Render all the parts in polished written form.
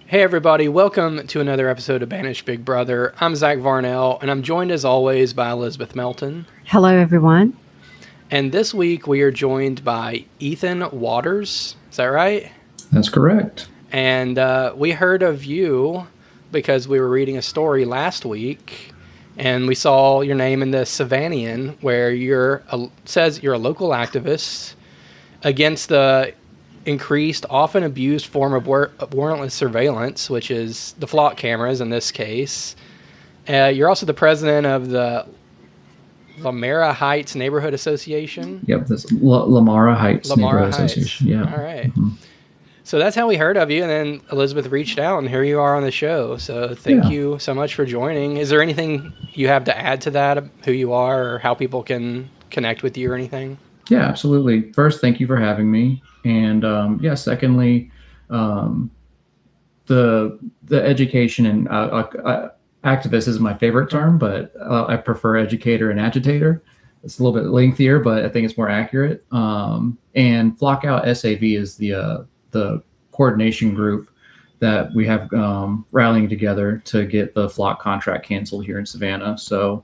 Hey everybody, welcome to another episode of Banish Big Brother. I'm Zach Varnell, and I'm joined as always by Elizabeth Melton. Hello, everyone. And this week we are joined by Ethan Waters. Is that right? That's correct. And we heard of you because we were reading a story last week, and we saw your name in the Savannian, where says you're a local activist against the increased, often abused form of warrantless surveillance, which is the DeFlock cameras in this case. You're also the president of the Lamara Heights Neighborhood Association. Yep, this Lamara Heights Neighborhood Heights. Association. Yeah. All right. Mm-hmm. So that's how we heard of you, and then Elizabeth reached out, and here you are on the show. So thank you so much for joining. Is there anything you have to add to that, who you are, or how people can connect with you or anything? Yeah, absolutely. First, thank you for having me. And secondly, the education and activist is my favorite term, but I prefer educator and agitator. It's a little bit lengthier, but I think it's more accurate. And FlockOut SAV is the coordination group that we have rallying together to get the Flock contract canceled here in Savannah. So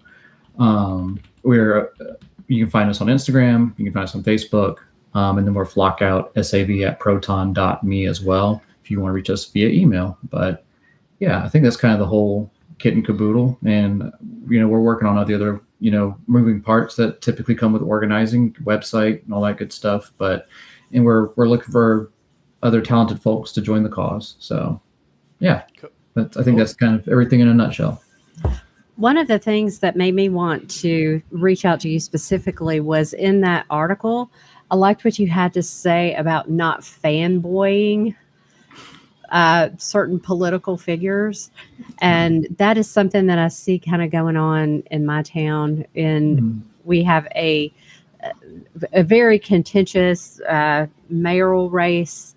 you can find us on Instagram, you can find us on Facebook, and then we're FlockOutSAV at proton.me as well if you want to reach us via email. But yeah, I think that's kind of the whole kit and caboodle. And, we're working on all the other, moving parts that typically come with organizing, website and all that good stuff. And we're looking for other talented folks to join the cause. So yeah, but I think that's kind of everything in a nutshell. One of the things that made me want to reach out to you specifically was in that article. I liked what you had to say about not fanboying certain political figures. And that is something that I see kind of going on in my town. And we have a very contentious mayoral race.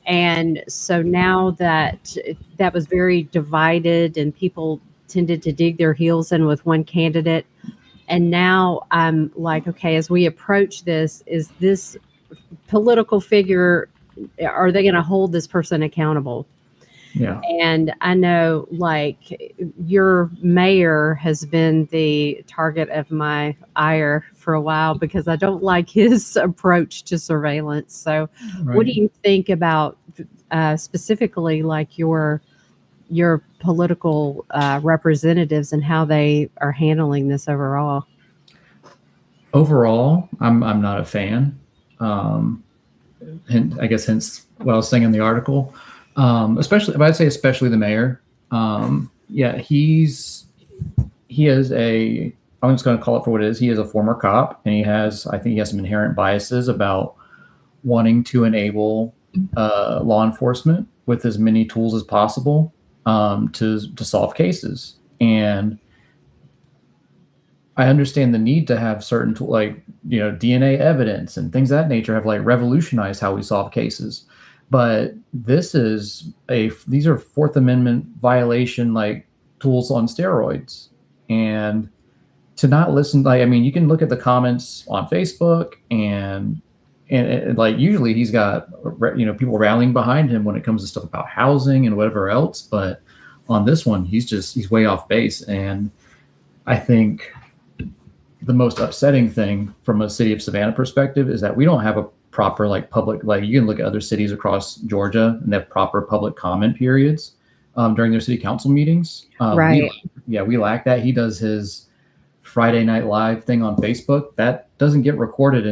And so now that was very divided and people tended to dig their heels in with one candidate. And now I'm like, okay, as we approach this, is this political figure, are they going to hold this person accountable? Yeah. And I know like your mayor has been the target of my ire for a while because I don't like his approach to surveillance. So What do you think about specifically like your political representatives and how they are handling this overall? Overall, I'm not a fan. And I guess hence what I was saying in the article. Especially the mayor. He is I'm just going to call it for what it is. He is a former cop, and I think he has some inherent biases about wanting to enable law enforcement with as many tools as possible to solve cases. And I understand the need to have certain DNA evidence and things of that nature have revolutionized how we solve cases. But these are Fourth Amendment violation tools on steroids. And to not listen, you can look at the comments on Facebook and usually he's got people rallying behind him when it comes to stuff about housing and whatever else. But on this one, he's way off base. And I think the most upsetting thing from a city of Savannah perspective is that we don't have a proper public, you can look at other cities across Georgia and they have proper public comment periods during their city council meetings. Right. We lack that. He does his Friday Night Live thing on Facebook. That doesn't get recorded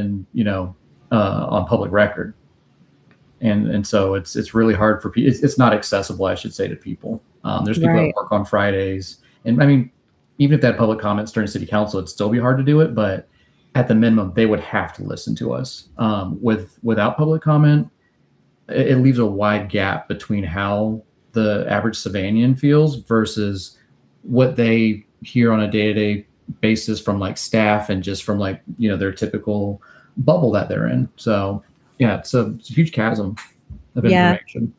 on public record. And so it's really hard for people. It's not accessible, I should say, to people. There's people that work on Fridays. And even if they had public comments during city council, it'd still be hard to do it. But at the minimum, they would have to listen to us. Without public comment, it leaves a wide gap between how the average Savannian feels versus what they hear on a day-to-day basis from staff and just from their typical bubble that they're in. So yeah, it's a huge chasm of information.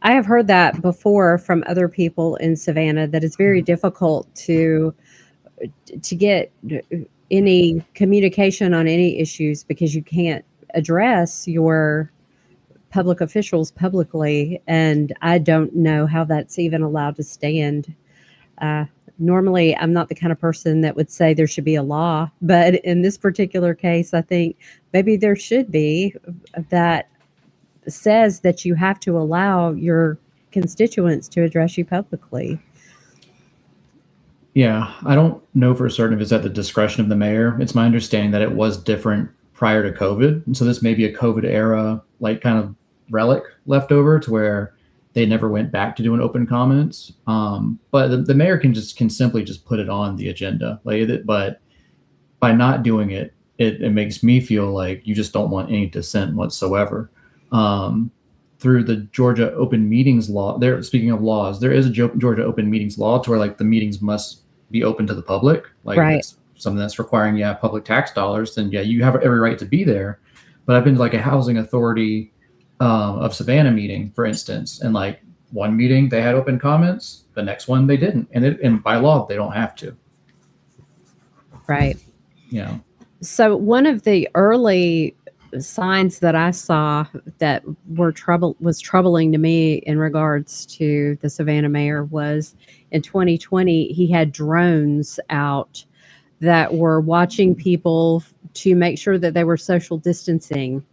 I have heard that before from other people in Savannah, that it's very difficult to get any communication on any issues because you can't address your public officials publicly, and I don't know how that's even allowed to stand. Normally, I'm not the kind of person that would say there should be a law, but in this particular case, I think maybe there should be that says that you have to allow your constituents to address you publicly. Yeah, I don't know for certain if it's at the discretion of the mayor. It's my understanding that it was different prior to COVID. And so this may be a COVID era, like kind of relic left over to where they never went back to doing open comments. But the mayor can simply just put it on the agenda. But by not doing it, it makes me feel like you just don't want any dissent whatsoever. Through the Georgia Open Meetings law, speaking of laws, there is a Georgia Open Meetings law to where like the meetings must be open to the public. Like Right. if it's something that's requiring public tax dollars, then you have every right to be there. But I've been to like a housing authority of Savannah meeting, for instance, and like one meeting they had open comments, the next one they didn't, and by law they don't have to. Right. Yeah. So one of the early signs that I saw that was troubling to me in regards to the Savannah mayor was in 2020 he had drones out that were watching people to make sure that they were social distancing.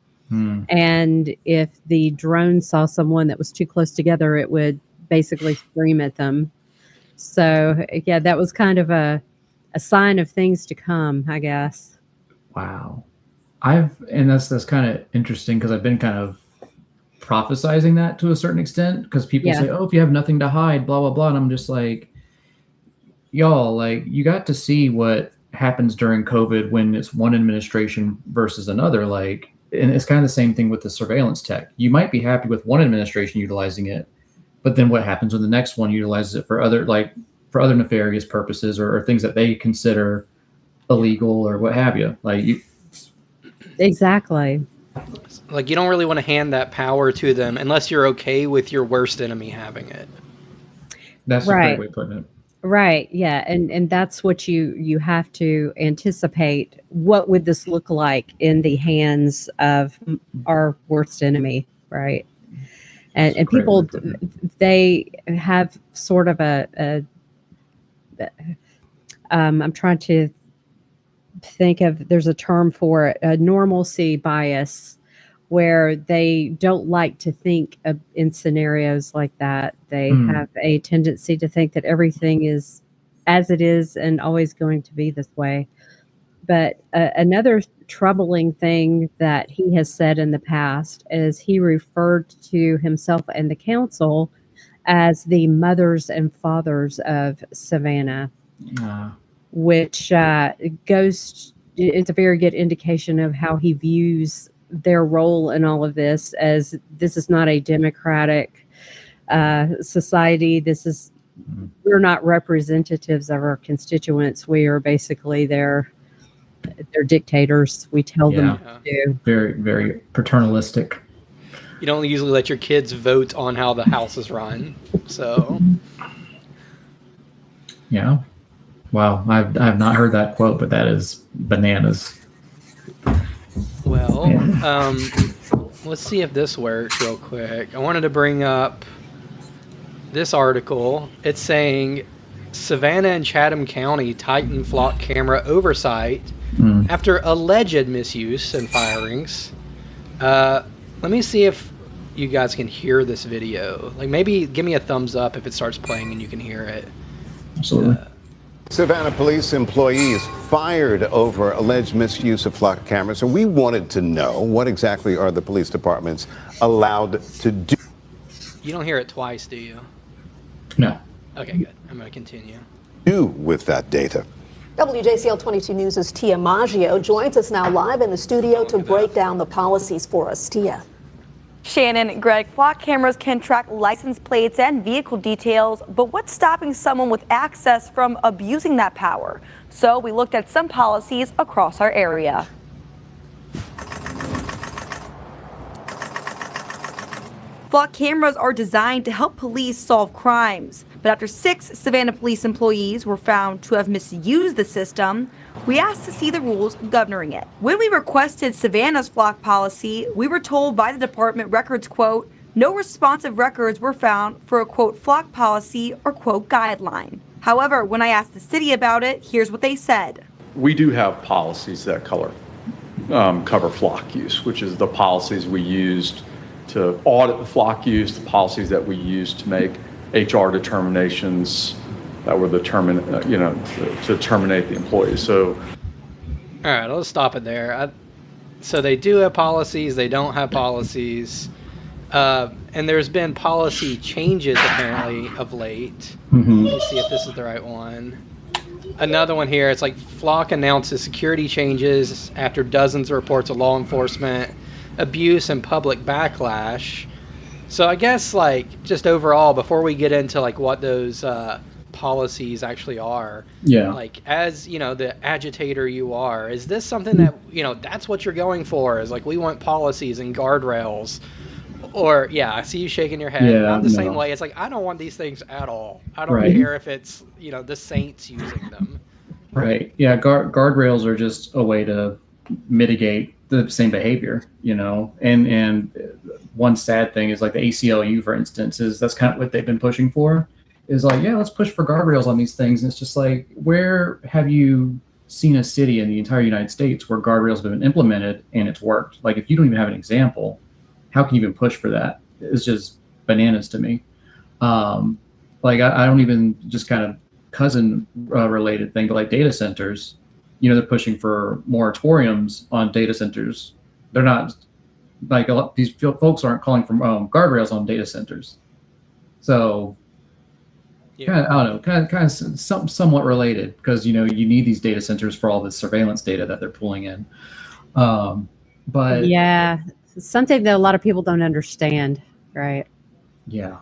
And if the drone saw someone that was too close together, it would basically scream at them. So yeah, that was kind of a sign of things to come, I guess. Wow. And that's kind of interesting because I've been kind of prophesizing that to a certain extent because people say, oh, if you have nothing to hide, blah, blah, blah. And I'm just like, y'all, like you got to see what happens during COVID when it's one administration versus another. Like, and it's kind of the same thing with the surveillance tech. You might be happy with one administration utilizing it, but then what happens when the next one utilizes it for other nefarious purposes or things that they consider illegal or what have you. Exactly. Like you don't really want to hand that power to them unless you're okay with your worst enemy having it. That's a great way of putting it. Right. Yeah. And that's what you have to anticipate. What would this look like in the hands of our worst enemy? Right. And people, they have sort of I'm trying to think of, there's a term for it, a normalcy bias, where they don't like to think in scenarios like that. They have a tendency to think that everything is as it is and always going to be this way. But another troubling thing that he has said in the past is he referred to himself and the council as the mothers and fathers of Savannah, which it's a very good indication of how he views their role in all of this, as this is not a democratic society. We're not representatives of our constituents. We are basically their dictators. We tell them what to do. Very, very paternalistic. You don't usually let your kids vote on how the house is run. So yeah. Wow, I have not heard that quote, but that is bananas. Well, let's see if this works real quick. I wanted to bring up this article. It's saying Savannah and Chatham County tighten flock camera oversight after alleged misuse and firings. Let me see if you guys can hear this video. Like maybe give me a thumbs up if it starts playing and you can hear it. Absolutely. Savannah police employees fired over alleged misuse of flock cameras. And we wanted to know, what exactly are the police departments allowed to do? You don't hear it twice, do you? No. Okay, good. I'm going to continue. Do with that data. WJCL 22 News' Tia Maggio joins us now live in the studio to break down the policies for us. Tia. Shannon, Greg, flock cameras can track license plates and vehicle details, but what's stopping someone with access from abusing that power? So we looked at some policies across our area. Flock cameras are designed to help police solve crimes. But after 6 Savannah police employees were found to have misused the system, we asked to see the rules governing it. When we requested Savannah's Flock policy, we were told by the department records, quote, no responsive records were found for a, quote, Flock policy or, quote, guideline. However, when I asked the city about it, here's what they said. We do have policies that cover Flock use, which is the policies we used to audit the Flock use, the policies that we used to make HR determinations that were determined, to terminate the employees. So, all right, let's stop it there. So they do have policies, they don't have policies, and there's been policy changes apparently of late. Let me see if this is the right one. Another one here. It's like Flock announces security changes after dozens of reports of law enforcement abuse and public backlash. So I guess, like, just overall, before we get into like what those policies actually are, like, as the agitator you are, is this something that that's what you're going for? Is like, we want policies and guardrails? Or I see you shaking your head. I'm the same way. It's like, I don't want these things at all. I don't care if it's the Saints using them. Right. Yeah. Guardrails are just a way to mitigate the same behavior, and one sad thing is like the ACLU, for instance, that's kind of what they've been pushing for, is like, let's push for guardrails on these things. And it's just like, where have you seen a city in the entire United States where guardrails have been implemented and it's worked? Like, if you don't even have an example, how can you even push for that? It's just bananas to me. Like, I don't even, just kind of cousin related thing, but like data centers, they're pushing for moratoriums on data centers. They're not, like, these folks aren't calling for guardrails on data centers. So kind of, I don't know, kind of somewhat related, because you need these data centers for all the surveillance data that they're pulling in. But something that a lot of people don't understand, right? Yeah.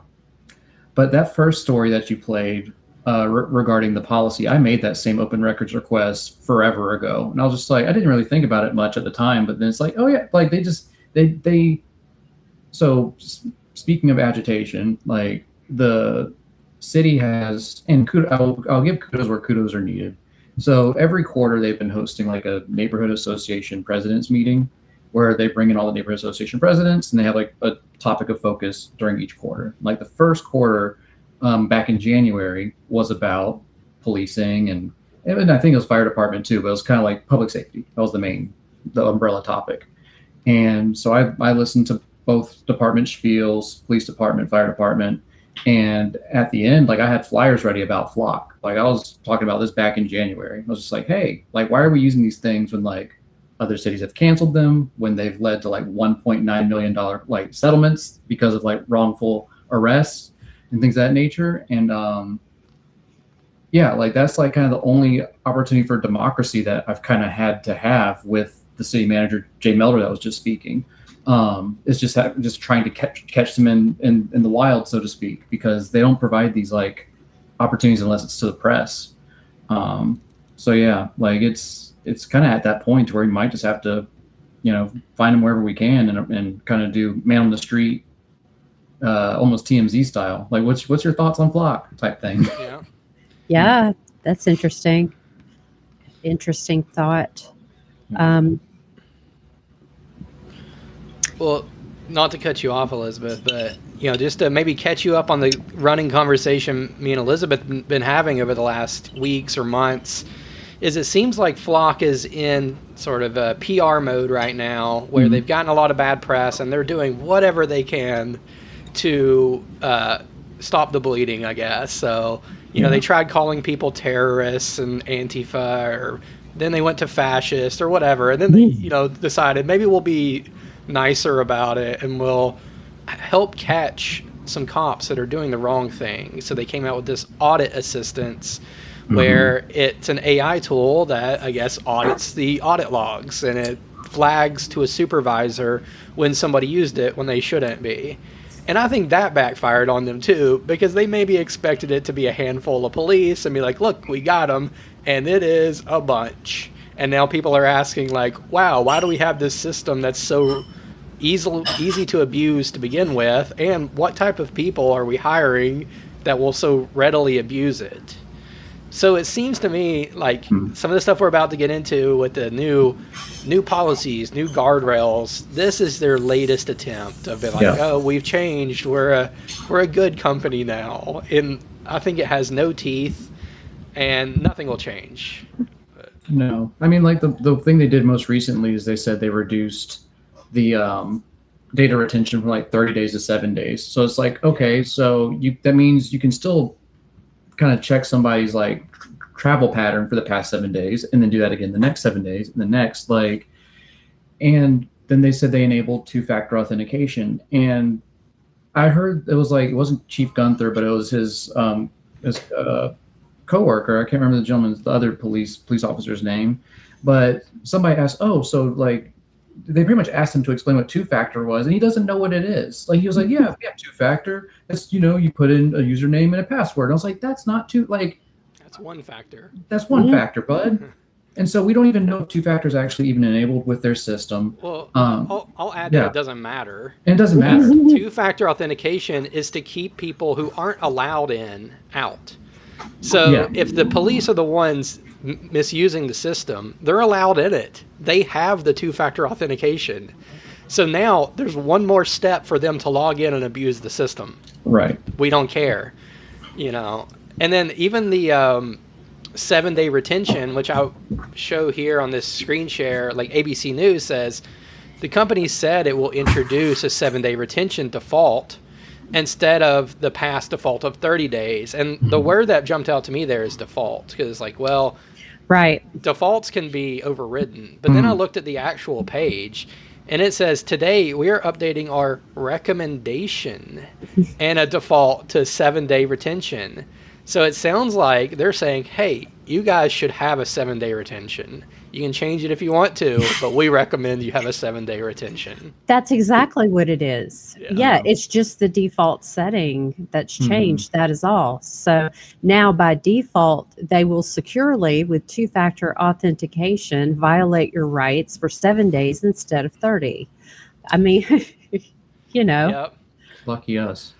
But that first story that you played regarding the policy, I made that same open records request forever ago. And I was just like, I didn't really think about it much at the time, but then it's like, oh yeah, like so speaking of agitation, like the city has, and I'll give kudos where kudos are needed. So every quarter they've been hosting like a neighborhood association presidents meeting, where they bring in all the neighborhood association presidents and they have like a topic of focus during each quarter. Like the first quarter back in January was about policing, and I think it was fire department too, but it was kind of like public safety. That was the umbrella topic. And so I listened to both department spiels, police department, fire department. And at the end, like, I had flyers ready about Flock. Like, I was talking about this back in January. I was just like, hey, like, why are we using these things when like other cities have canceled them, when they've led to like $1.9 million like settlements because of like wrongful arrests and things of that nature? And like, that's like kind of the only opportunity for democracy that I've kind of had to have with the city manager, Jay Melder, that was just speaking. It's just trying to catch them in the wild, so to speak, because they don't provide these like opportunities unless it's to the press. So yeah, like it's kind of at that point where we might just have to, find them wherever we can and kind of do man on the street, almost TMZ style. Like, what's your thoughts on Flock type thing? Yeah, that's interesting. Interesting thought. Well, not to cut you off, Elizabeth, but just to maybe catch you up on the running conversation me and Elizabeth been having over the last weeks or months, is it seems like Flock is in sort of a PR mode right now, where they've gotten a lot of bad press and they're doing whatever they can to stop the bleeding, I guess. So they tried calling people terrorists and Antifa, or then they went to fascist or whatever, and then they decided maybe we'll be nicer about it and we'll help catch some cops that are doing the wrong thing. So they came out with this audit assistance, where it's an AI tool that I guess audits the audit logs, and it flags to a supervisor when somebody used it when they shouldn't be. And I think that backfired on them too, because they maybe expected it to be a handful of police and be like, look, we got them, and it is a bunch. And now people are asking like, wow, why do we have this system that's so easy to abuse to begin with, and what type of people are we hiring that will so readily abuse it? So it seems to me like some of the stuff we're about to get into with the new policies, new guardrails, this is their latest attempt of being like, oh, we've changed. We're a good company now. And I think it has no teeth and nothing will change. No. I mean, like the thing they did most recently is they said they reduced the data retention from like 30 days to 7 days. So it's like, okay, so that means you can still kind of check somebody's like travel pattern for the past 7 days and then do that again the next 7 days and the next, like, and then they said they enabled two-factor authentication. And I heard it was like, it wasn't Chief Gunther, but it was his coworker. I can't remember the other police officer's name, but somebody asked, oh, so like, they pretty much asked him to explain what two-factor was, and he doesn't know what it is. Like, he was like, yeah, we have two-factor. That's, you put in a username and a password. And I was like, that's not that's one factor. That's one factor, bud. And so we don't even know if two-factor is actually even enabled with their system. Well, I'll add that it doesn't matter. And it doesn't matter. Two-factor authentication is to keep people who aren't allowed in out. So if the police are the ones misusing the system, they're allowed in it. They have the two-factor authentication. So now there's one more step for them to log in and abuse the system. Right. We don't care, And then even the 7-day retention, which I'll show here on this screen share, like ABC News says, the company said it will introduce a 7-day retention default instead of the past default of 30 days. And the word that jumped out to me there is default, because it's like, well, right, defaults can be overridden. But then I looked at the actual page, and it says, today we are updating our recommendation and a default to 7-day retention. So it sounds like they're saying, hey, you guys should have a 7-day retention. You can change it if you want to, but we recommend you have a 7-day retention. That's exactly what it is. Yeah, it's just the default setting that's changed. That is all. So now by default, they will securely, with two-factor authentication, violate your rights for 7 days instead of 30. I mean, Yep. Lucky us.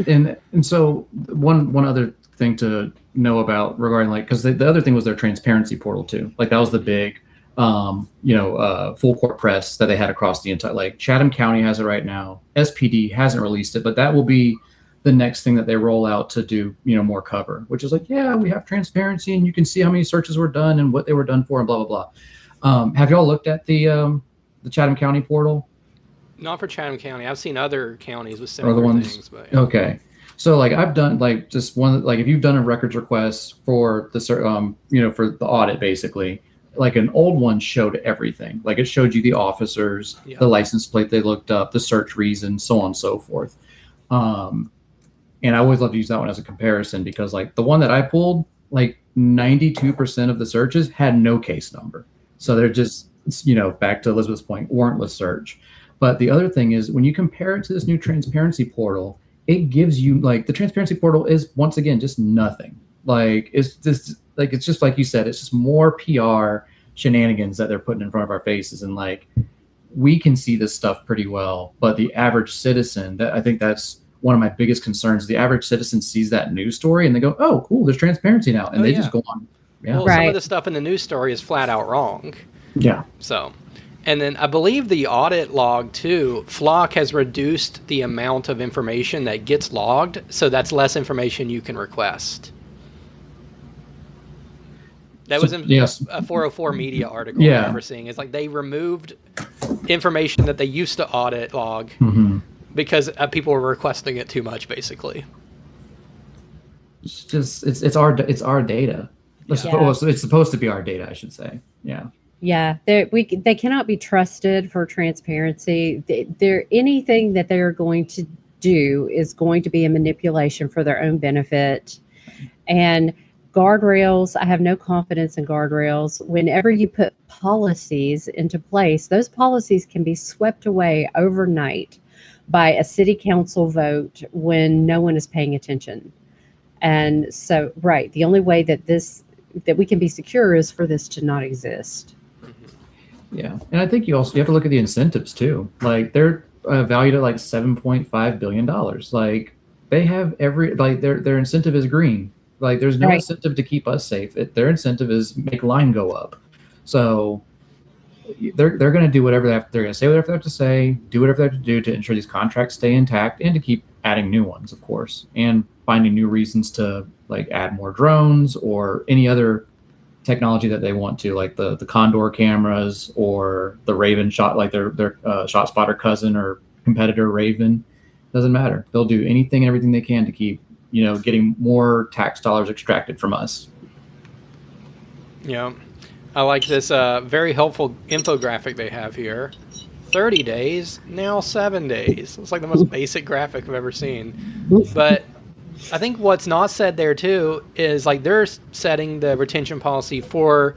And so one other thing to know about regarding, like, because the other thing was their transparency portal too. Like, that was the big full court press that they had across the entire, like, Chatham County has it right now. SPD hasn't released it, but that will be the next thing that they roll out to do, more cover, which is like, yeah, we have transparency and you can see how many searches were done and what they were done for and blah, blah, blah. Have y'all looked at the Chatham County portal? Not for Chatham County. I've seen other counties with similar things. But okay. So, like, I've done, like, just one, like, if you've done a records request for the, for the audit, basically, like, an old one showed everything. Like, it showed you the officers, the license plate they looked up, the search reason, so on and so forth. And I always love to use that one as a comparison because, like, the one that I pulled, like, 92% of the searches had no case number. So they're just, back to Elizabeth's point, warrantless search. But the other thing is, when you compare it to this new transparency portal, it gives you, like, the transparency portal is, once again, just nothing. Like, it's just like you said, it's just more PR shenanigans that they're putting in front of our faces. And, like, we can see this stuff pretty well, but the average citizen, I think that's one of my biggest concerns. The average citizen sees that news story and they go, oh, cool, there's transparency now. And they just go on. Yeah. Well, some of the stuff in the news story is flat out wrong. Yeah. So, and then I believe the audit log too, Flock has reduced the amount of information that gets logged, so that's less information you can request. That was in a 404 media article I remember seeing. It's like they removed information that they used to audit log because people were requesting it too much, basically. It's just, it's our data. It's supposed to be our data, I should say. Yeah. Yeah, they cannot be trusted for transparency. Anything that they are going to do is going to be a manipulation for their own benefit. And guardrails, I have no confidence in guardrails. Whenever you put policies into place, those policies can be swept away overnight by a city council vote when no one is paying attention. And so, the only way that we can be secure is for this to not exist. Yeah, and I think you have to look at the incentives too. Like they're valued at like $7.5 billion. Like they have their incentive is green. Like there's no Right. incentive to keep us safe. Their incentive is make line go up. So they're going to do whatever they're going to say whatever they have to say, do whatever they have to do to ensure these contracts stay intact, and to keep adding new ones, of course, and finding new reasons to like add more drones or any other technology that they want to, like the Condor cameras or the Raven shot, like their shot spotter cousin or competitor Raven. Doesn't matter. They'll do anything and everything they can to keep getting more tax dollars extracted from us. Yeah. I like this very helpful infographic they have here. 30 days, now 7 days. It's like the most basic graphic I've ever seen. But I think what's not said there too is like they're setting the retention policy for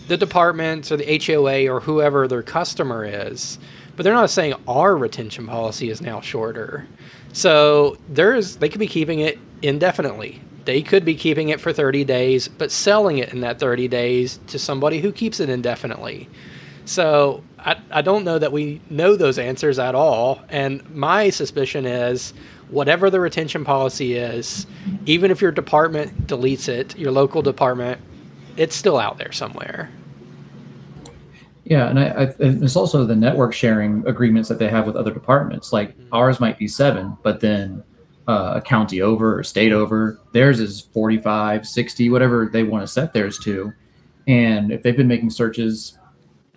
the departments or the HOA or whoever their customer is. But they're not saying our retention policy is now shorter. So they could be keeping it indefinitely. They could be keeping it for 30 days, but selling it in that 30 days to somebody who keeps it indefinitely. So I don't know that we know those answers at all. And my suspicion is whatever the retention policy is, even if your department deletes it, your local department, it's still out there somewhere. Yeah, and it's also the network sharing agreements that they have with other departments. Like ours might be 7, but then a county over or state over, theirs is 45, 60, whatever they want to set theirs to. And if they've been making searches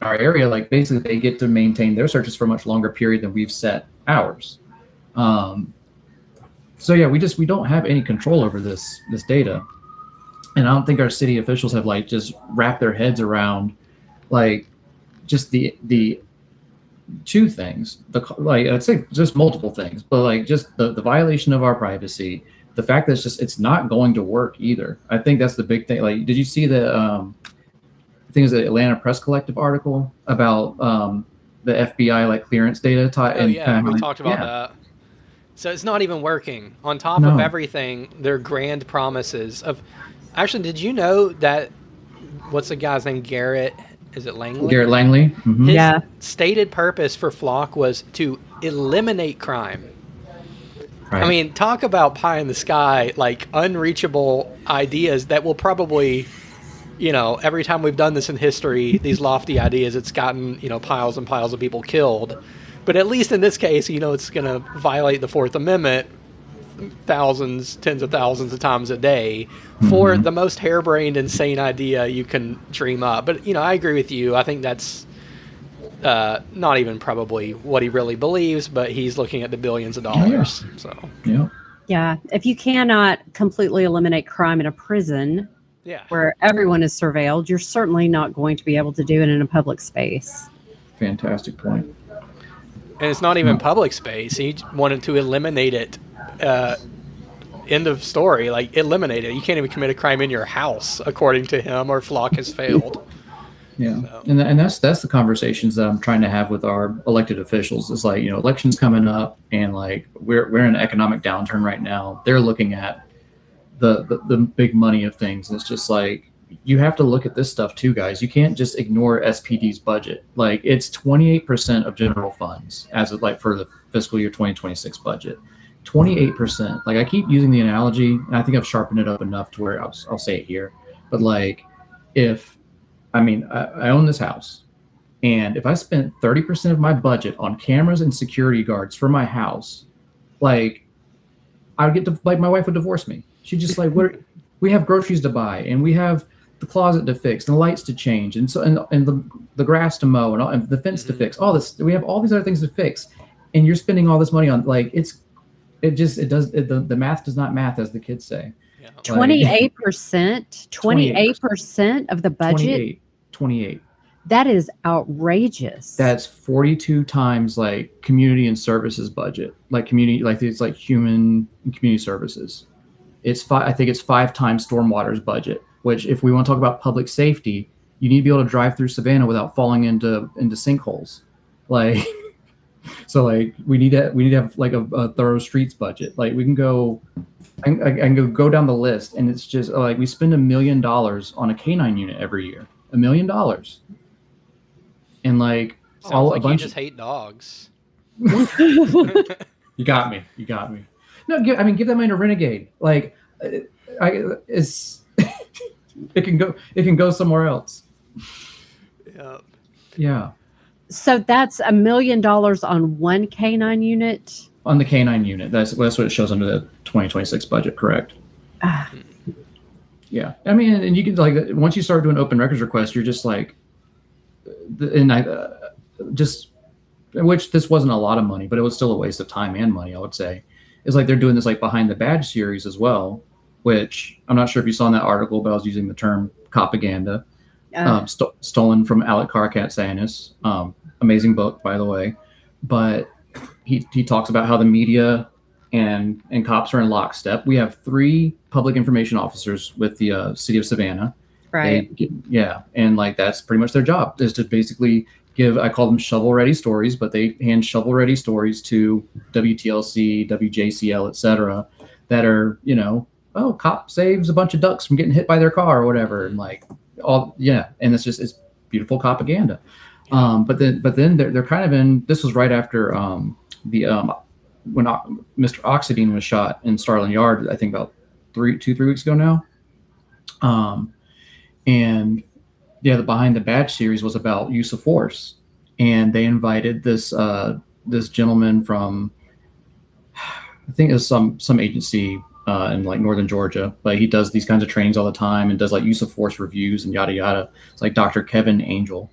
in our area, like basically they get to maintain their searches for a much longer period than we've set ours. So yeah, we don't have any control over this data. And I don't think our city officials have like just wrapped their heads around like just the two things, like I'd say just multiple things, but like just the violation of our privacy, the fact that it's not going to work either. I think that's the big thing. Like, did you see the I think it was the Atlanta Press Collective article about the FBI like clearance data? We talked about that. So it's not even working. On top of everything, their grand promises of. Actually, did you know that? What's the guy's name? Garrett. Is it Langley? Garrett Langley. Mm-hmm. His stated purpose for Flock was to eliminate crime. Right. I mean, talk about pie in the sky, like unreachable ideas that will probably, every time we've done this in history, these lofty ideas, it's gotten, piles and piles of people killed. But at least in this case, it's going to violate the Fourth Amendment thousands, tens of thousands of times a day for the most harebrained, insane idea you can dream up. But, I agree with you. I think that's not even probably what he really believes, but he's looking at the billions of dollars. Yeah. If you cannot completely eliminate crime in a prison where everyone is surveilled, you're certainly not going to be able to do it in a public space. Fantastic point. And it's not even public space. He wanted to eliminate it. End of story. Like, eliminate it. You can't even commit a crime in your house, according to him, or Flock has failed. Yeah, so. And that's the conversations that I'm trying to have with our elected officials. Is like, elections coming up, and like we're in an economic downturn right now. They're looking at the big money of things. And it's just like, you have to look at this stuff too, guys. You can't just ignore SPD's budget. Like, it's 28% of general funds as of like for the fiscal year 2026 budget. 28%. Like, I keep using the analogy, and I think I've sharpened it up enough to where I'll say it here. But like, I own this house, and if I spent 30% of my budget on cameras and security guards for my house, like, I would get to, like, my wife would divorce me. She'd just like, we have groceries to buy, and we have the closet to fix, and the lights to change, and so and the grass to mow, and the fence to fix. All this, we have all these other things to fix, and you're spending all this money on, like, the math does not math, as the kids say. 28%, 28% of the budget. 28. That is outrageous. That's 42 times like community and services budget, like community, like it's like human and community services. I think it's 5 times stormwater's budget. Which, if we want to talk about public safety, you need to be able to drive through Savannah without falling into sinkholes, like. So like we need to have like a thorough streets budget. Like, we can go, I can go down the list, and it's just like we spend $1 million on a canine unit every year. $1 million. and like Sounds a like you bunch. just hate dogs. You got me. You got me. No, give that man a renegade. Like, it's it can go somewhere else. Yeah. Yeah. So that's $1 million on one canine unit. On the canine unit, that's what it shows under the 2026 budget. Correct. Yeah, I mean, and you can like once you start doing open records requests, you're just like, and I just, which this wasn't a lot of money, but it was still a waste of time and money. I would say, is like they're doing this like behind the badge series as well, which I'm not sure if you saw in that article, but I was using the term Copaganda, stolen from Alec Carcatsanis. Amazing book, by the way, but he talks about how the media and cops are in lockstep. We have 3 public information officers with the city of Savannah. Right. And like that's pretty much their job, is to basically give, I call them shovel-ready stories, but they hand shovel-ready stories to WTLC, WJCL, etc. that are, cop saves a bunch of ducks from getting hit by their car or whatever, and like and it's beautiful propaganda. But then they're kind of in. This was right after when Mr. Oxidine was shot in Starland Yard, I think about 3 weeks ago now. And yeah, the Behind the Badge series was about use of force, and they invited this gentleman from, I think it was some agency in like northern Georgia, but he does these kinds of trainings all the time and does like use of force reviews and yada yada. It's like Dr. Kevin Angel,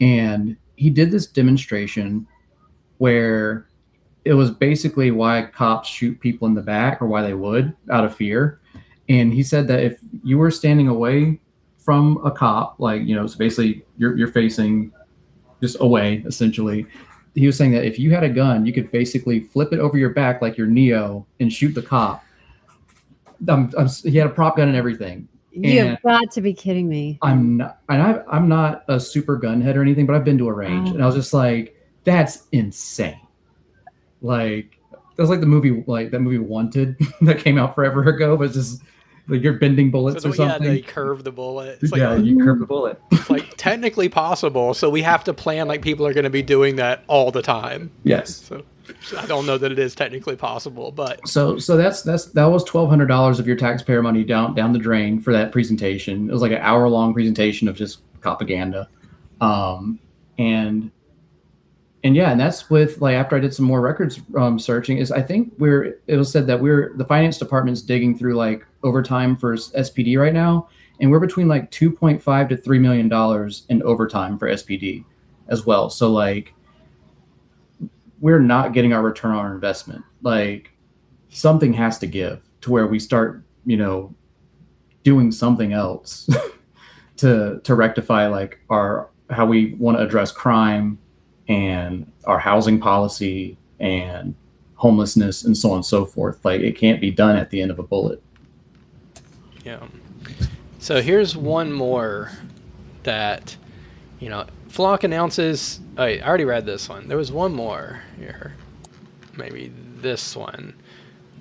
and he did this demonstration where it was basically why cops shoot people in the back, or why they would, out of fear. And he said that if you were standing away from a cop, like, so basically you're facing just away, essentially. He was saying that if you had a gun, you could basically flip it over your back like you're Neo and shoot the cop. He had a prop gun and everything. You've got to be kidding me. I'm not a super gun head or anything, but I've been to a range, and I was just like, that's insane. Like, that's like the movie, like that movie Wanted that came out forever ago, but it's just like you're bending bullets or something. Yeah, they curve the bullet. It's like, you curve the bullet. It's like technically possible, so we have to plan like people are going to be doing that all the time. Yes. So I don't know that it is technically possible, but so that was $1,200 of your taxpayer money down the drain for that presentation. It was like an hour-long presentation of just propaganda, and that's with, like, after I did some more records searching, is I think it was said that the finance department's digging through like overtime for SPD right now, and we're between like $2.5 to $3 million in overtime for SPD as well. So like, we're not getting our return on our investment. Like, something has to give to where we start, doing something else to rectify like how we want to address crime and our housing policy and homelessness and so on and so forth. Like, it can't be done at the end of a bullet. Yeah. So here's one more that, Flock announces. I already read this one. There was one more here. Maybe this one.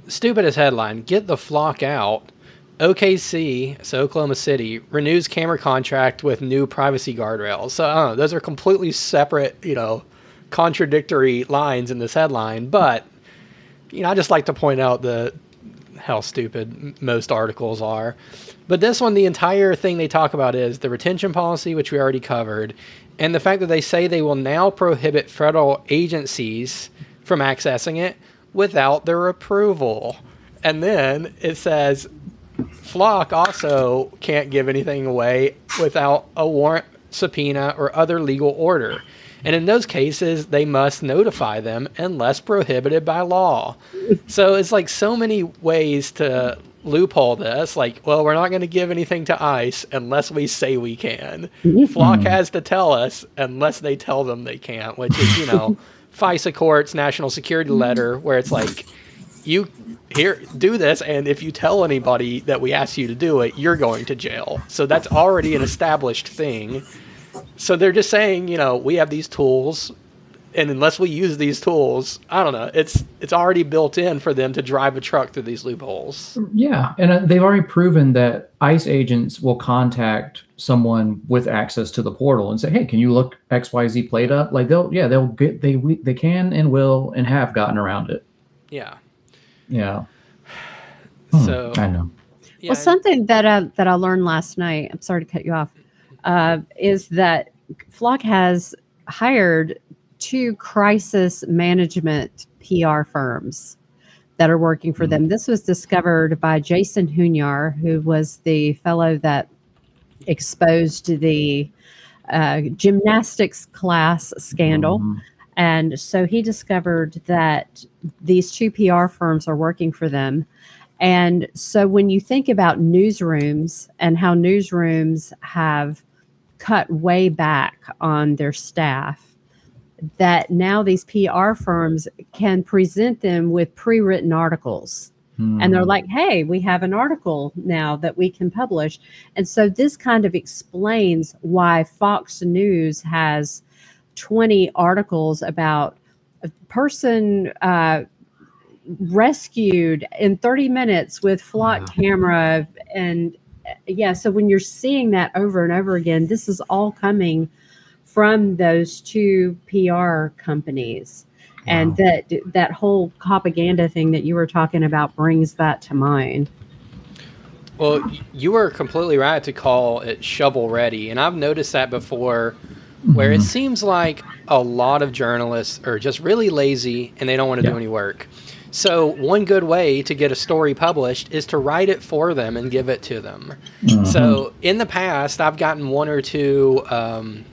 Stupidest headline: Get the Flock out. OKC, so Oklahoma City, renews camera contract with new privacy guardrails. So I don't know, those are completely separate, contradictory lines in this headline. But, I just like to point out how stupid most articles are. But this one, the entire thing they talk about is the retention policy, which we already covered, and the fact that they say they will now prohibit federal agencies from accessing it without their approval. And then it says Flock also can't give anything away without a warrant, subpoena, or other legal order. And in those cases, they must notify them unless prohibited by law. So it's like so many ways to loophole this. Like, well, we're not going to give anything to ICE unless we say we can. Flock has to tell us unless they tell them they can't, which is, FISA Court's national security letter, where it's like, you do this, and if you tell anybody that we ask you to do it, you're going to jail. So that's already an established thing. So they're just saying, we have these tools, And unless we use these tools, I don't know. It's already built in for them to drive a truck through these loopholes. Yeah, and they've already proven that ICE agents will contact someone with access to the portal and say, "Hey, can you look XYZ plate up?" Like they can and will and have gotten around it. Yeah. Yeah. So I know. Yeah, Well, something that I learned last night, I'm sorry to cut you off, is that Flock has hired 2 crisis management PR firms that are working for them. This was discovered by Jason Hunyar, who was the fellow that exposed the gymnastics class scandal. And so he discovered that these 2 PR firms are working for them. And so when you think about newsrooms and how newsrooms have cut way back on their staff, that now these PR firms can present them with pre-written articles. And they're like, hey, we have an article now that we can publish. And so this kind of explains why Fox News has 20 articles about a person rescued in 30 minutes with Flock camera. And so when you're seeing that over and over again, this is all coming from those 2 PR companies. And that whole Copaganda thing that you were talking about brings that to mind. Well, you were completely right to call it shovel ready. And I've noticed that before, where it seems like a lot of journalists are just really lazy and they don't want to do any work. So one good way to get a story published is to write it for them and give it to them. So in the past, I've gotten 1 or 2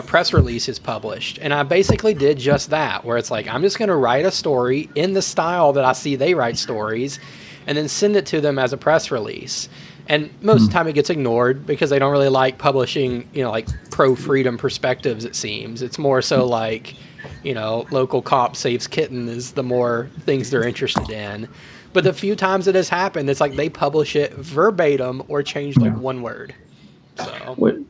press releases published, and I basically did just that, where it's like, I'm just going to write a story in the style that I see they write stories, and then send it to them as a press release. And most of the time it gets ignored because they don't really like publishing, like pro-freedom perspectives, it seems. It's more so like, local cop saves kitten is the more things they're interested in. But the few times it has happened, it's like they publish it verbatim or change like one word. So.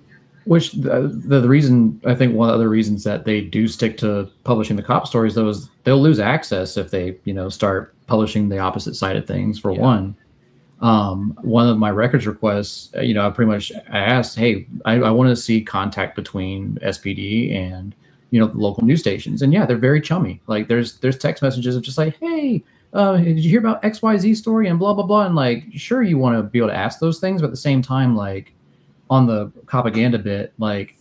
Which the reason, I think one of the other reasons that they do stick to publishing the cop stories, though, is they'll lose access if they, start publishing the opposite side of things, for one. One of my records requests, I asked, hey, I want to see contact between SPD and, the local news stations. And they're very chummy. Like there's text messages of just like, hey, did you hear about XYZ story and blah, blah, blah. And like, sure, you want to be able to ask those things, but at the same time, like, on the Copaganda bit, like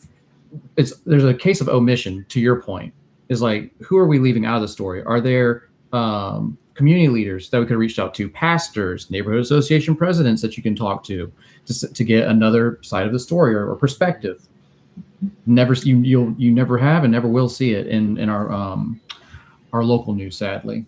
there's a case of omission, to your point, is like, who are we leaving out of the story? Are there community leaders that we could reach out to, pastors, neighborhood association presidents that you can talk to get another side of the story or perspective? You never have and never will see it in our local news, sadly.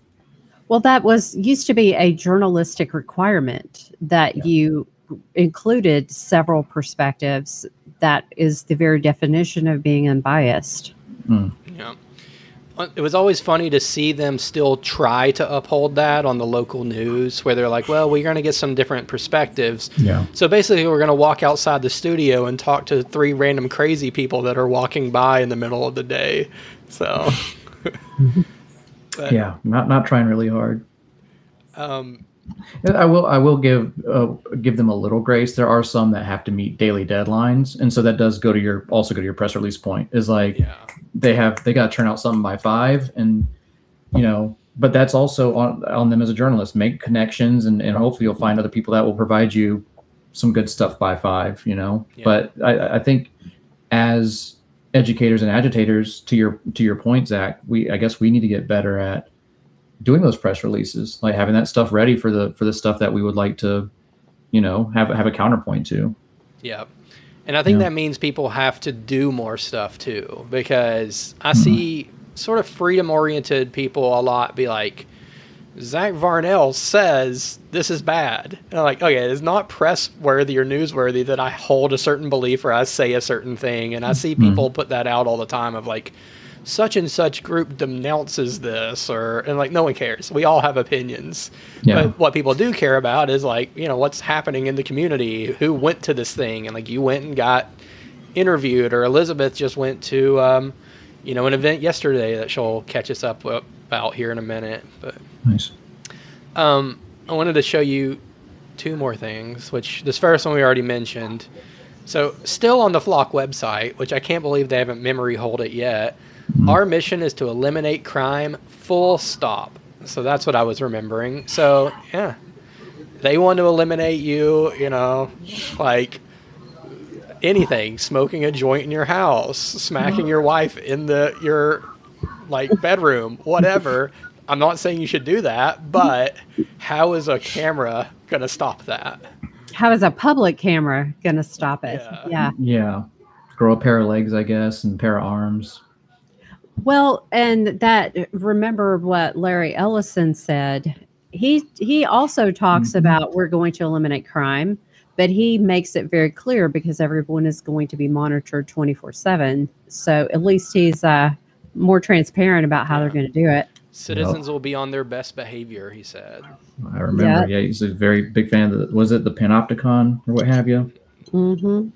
Well, that used to be a journalistic requirement that you included several perspectives. That is the very definition of being unbiased. Yeah. It was always funny to see them still try to uphold that on the local news, where they're like, well, we're going to get some different perspectives. Yeah. So basically, we're going to walk outside the studio and talk to 3 random crazy people that are walking by in the middle of the day. So. Not trying really hard. I will give them a little grace. There are some that have to meet daily deadlines, and so that does go to your press release point. Is like they got to turn out something by 5, and but that's also on them as a journalist. Make connections, and hopefully you'll find other people that will provide you some good stuff by 5. But I think as educators and agitators, to your point, Zach, I guess we need to get better at doing those press releases, like having that stuff ready for the stuff that we would like to, have a counterpoint to. Yeah. And I think that means people have to do more stuff too, because I see sort of freedom-oriented people a lot be like, Zach Varnell says this is bad. And I'm like, okay, it's not press-worthy or newsworthy that I hold a certain belief or I say a certain thing. And I see people put that out all the time of like, such and such group denounces this, and like, no one cares. We all have opinions. Yeah. But what people do care about is like, what's happening in the community, who went to this thing, and like you went and got interviewed, or Elizabeth just went to an event yesterday that she'll catch us up about here in a minute. But Nice. I wanted to show you two more things, which this first one we already mentioned. So still on the Flock website, which I can't believe they haven't memory hold it yet. Our mission is to eliminate crime, full stop. So that's what I was remembering. So yeah, they want to eliminate you, like anything, smoking a joint in your house, smacking your wife in your like bedroom, whatever. I'm not saying you should do that, but how is a camera going to stop that? How is a public camera going to stop it? Yeah. Yeah. Grow a pair of legs, I guess, and a pair of arms. Well, and remember what Larry Ellison said. He also talks about we're going to eliminate crime, but he makes it very clear because everyone is going to be monitored 24/7. So at least he's more transparent about how they're going to do it. Citizens will be on their best behavior, he said. I remember. Yeah, he's a very big fan of was it the Panopticon or what have you? Mm-hmm.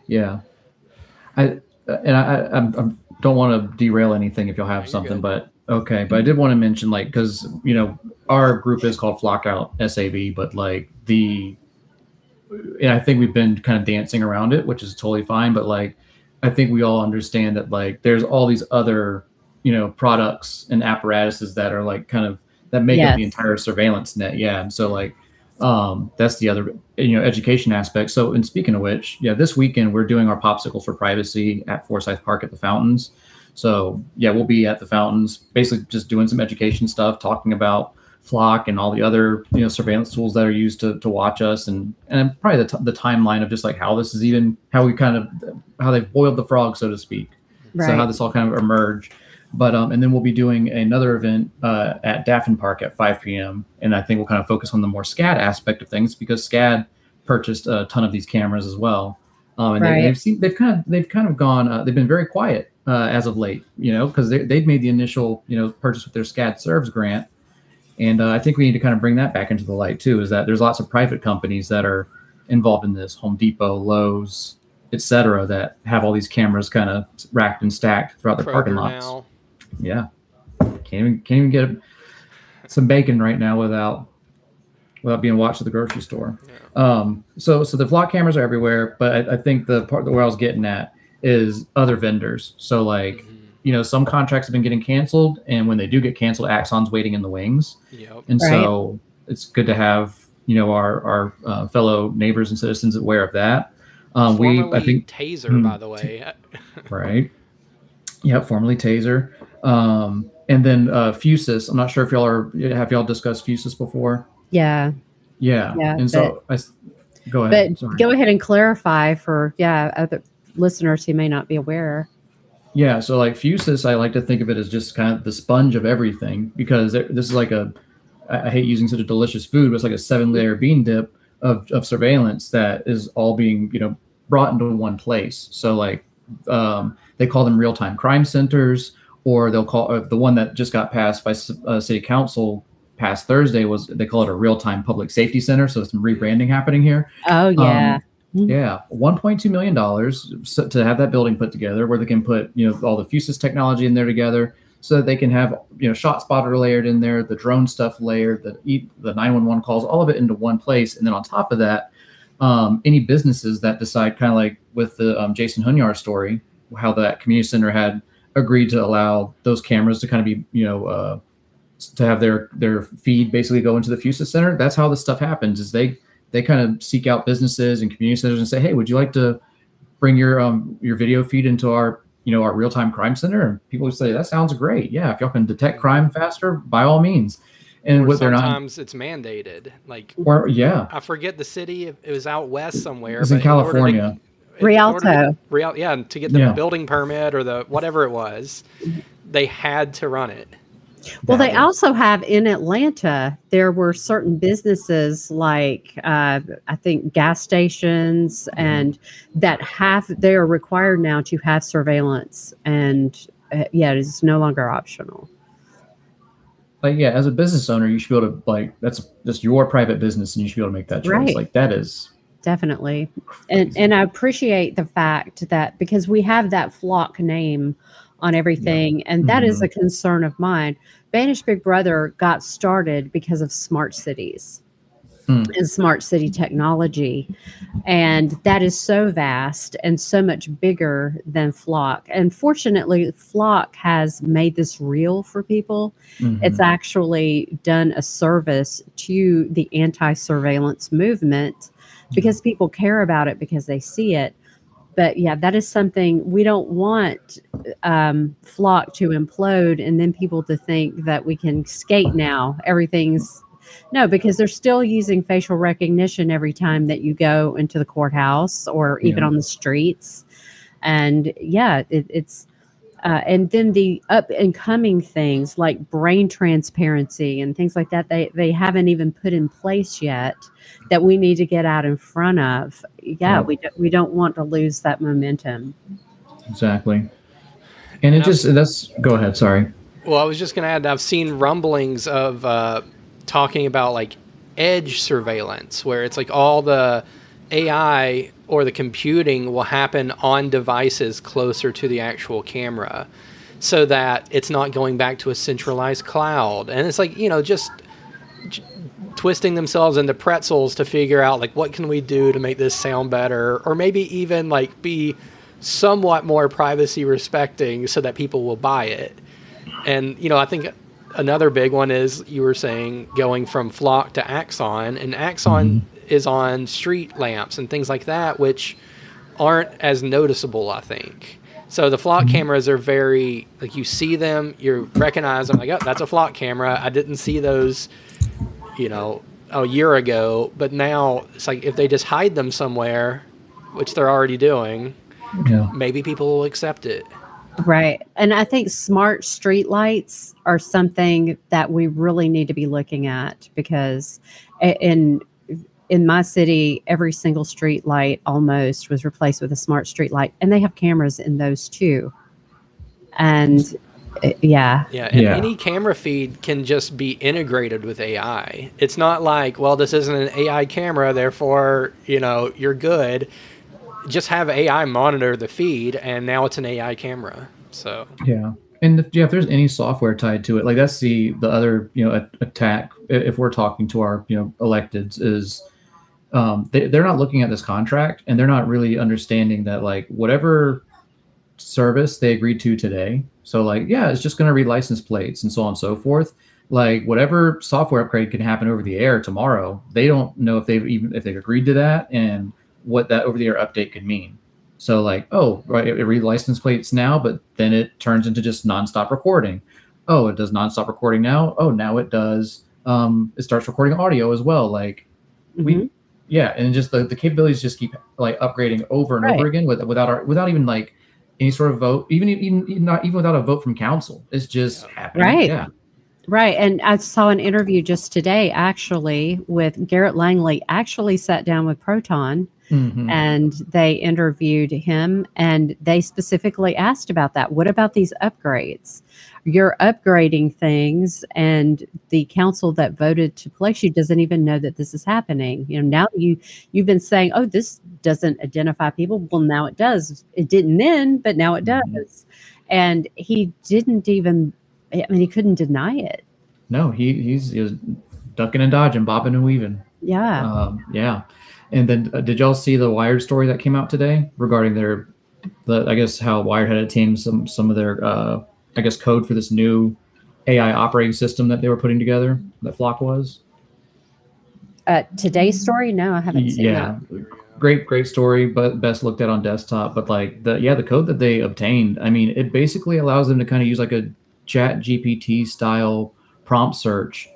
Yeah. I don't want to derail anything if you'll have something, but okay. But I did want to mention, like, because our group is called Flockout SAV, but like and I think we've been kind of dancing around it, which is totally fine. But like, I think we all understand that like there's all these other products and apparatuses that are like kind of that make up the entire surveillance net. Yeah, and so like that's the other education aspect. So, and speaking of which, this weekend we're doing our popsicles for privacy at Forsyth Park at the fountains. So we'll be at the fountains, basically just doing some education stuff, talking about Flock and all the other surveillance tools that are used to watch us, and probably the timeline of just like how this is even how they've boiled the frog, so to speak. Right. So how this all kind of emerged. But and then we'll be doing another event at Daffin Park at 5 p.m. And I think we'll kind of focus on the more SCAD aspect of things because SCAD purchased a ton of these cameras as well. And they've kind of gone. They've been very quiet as of late, because they'd made the initial purchase with their SCAD Serves grant, and I think we need to kind of bring that back into the light too. Is that there's lots of private companies that are involved in this, Home Depot, Lowe's, etc., that have all these cameras kind of racked and stacked throughout their parking lots. Now. Yeah, can't even get some bacon right now without being watched at the grocery store. Yeah. So the Flock cameras are everywhere, but I think the part where I was getting at is other vendors. So like some contracts have been getting canceled, and when they do get canceled, Axon's waiting in the wings. Yep. And so it's good to have our fellow neighbors and citizens aware of that. I think Taser, by the way. Right. Yeah, formerly Taser. And then Fusus. I'm not sure if have y'all discussed Fusus before? Yeah. And so go ahead. But go ahead and clarify for other listeners who may not be aware. Yeah, so like Fusus, I like to think of it as just kind of the sponge of everything, because this is like I hate using such a delicious food, but it's like a 7-layer bean dip of surveillance that is all being brought into one place. So like they call them real-time crime centers, or they'll call the one that just got passed by city council past Thursday they call it a real-time public safety center. So some rebranding happening here. Oh yeah. Yeah, $1.2 million to have that building put together, where they can put all the Fusus technology in there together, so that they can have shot spotter layered in there, the drone stuff layered, the 911 calls, all of it into one place. And then on top of that, any businesses that decide, kind of like with the Jason Hunyar story, how that community center had agreed to allow those cameras to kind of be to have their feed basically go into the Fusus center. That's how this stuff happens. Is they kind of seek out businesses and community centers and say, hey, would you like to bring your video feed into our our real-time crime center? And people would say, that sounds great. Yeah, if y'all can detect crime faster, by all means. And what sometimes it's mandated. Like, I forget the city. It was out west somewhere. It's in California. Rialto. To get the building permit or the whatever it was, they had to run it. Well, they also have in Atlanta, there were certain businesses like I think gas stations and that they are required now to have surveillance, and it's no longer optional. Like, as a business owner, you should be able to that's your private business, and you should be able to make that choice. Right. Like that is definitely. And I appreciate the fact that because we have that Flock name on everything. And that is a concern of mine. Banish Big Brother got started because of smart cities and smart city technology. And that is so vast and so much bigger than Flock. And fortunately, Flock has made this real for people. It's actually done a service to the anti-surveillance movement because people care about it because they see it. But yeah, that is something we don't want Flock to implode and then people to think that we can skate now. Everything's no, because they're still using facial recognition every time that you go into the courthouse or even on the streets. And yeah, it's and then the up and coming things like brain transparency and things like that, they haven't even put in place yet that we need to get out in front of. Yeah, we don't want to lose that momentum. Exactly. And go ahead. Sorry. Well, I was just going to add, I've seen rumblings of talking about like edge surveillance, where it's like all the AI or the computing will happen on devices closer to the actual camera so that it's not going back to a centralized cloud. And it's like, just twisting themselves into pretzels to figure out like, what can we do to make this sound better? Or maybe even like be somewhat more privacy respecting so that people will buy it. And, I think another big one is, you were saying, going from Flock to Axon, and Axon is on street lamps and things like that, which aren't as noticeable, I think. So the Flock cameras are very, like, you see them, you recognize them, like, oh, that's a Flock camera. I didn't see those, a year ago, but now it's like if they just hide them somewhere, which they're already doing, maybe people will accept it. Right. And I think smart street lights are something that we really need to be looking at, because in my city, every single street light almost was replaced with a smart street light, and they have cameras in those too. And any camera feed can just be integrated with AI. It's not like, well, this isn't an AI camera, therefore, you're good. Just have AI monitor the feed, and now it's an AI camera. So and if there's any software tied to it, like that's the other attack. If we're talking to our electeds, is they're not looking at this contract, and they're not really understanding that like whatever service they agreed to today. So like it's just going to read license plates and so on and so forth. Like whatever software upgrade can happen over the air tomorrow, they don't know if they've agreed to that and what that over-the-air update could mean. So like, it reads license plates now, but then it turns into just nonstop recording. Oh, it does nonstop recording now. Oh, now it does. It starts recording audio as well. Like and just the capabilities just keep like upgrading over and over again without even like any sort of vote, even not even without a vote from council. It's just happening. Right. Yeah. Right. And I saw an interview just today, actually, with Garrett Langley, actually sat down with Proton and they interviewed him, and they specifically asked about that. What about these upgrades? You're upgrading things, and the council that voted to place you doesn't even know that this is happening. Now you've been saying, oh, this doesn't identify people. Well, now it does. It didn't then, but now it does. And he didn't even, he couldn't deny it. No, he was ducking and dodging, bobbing and weaving. Yeah. And then did y'all see the Wired story that came out today regarding I guess how Wired had obtained some of their code for this new AI operating system that they were putting together, that Flock was? Today's story? No, I haven't seen that. Great story, but best looked at on desktop. But like the code that they obtained, it basically allows them to kind of use like a Chat GPT style prompt search.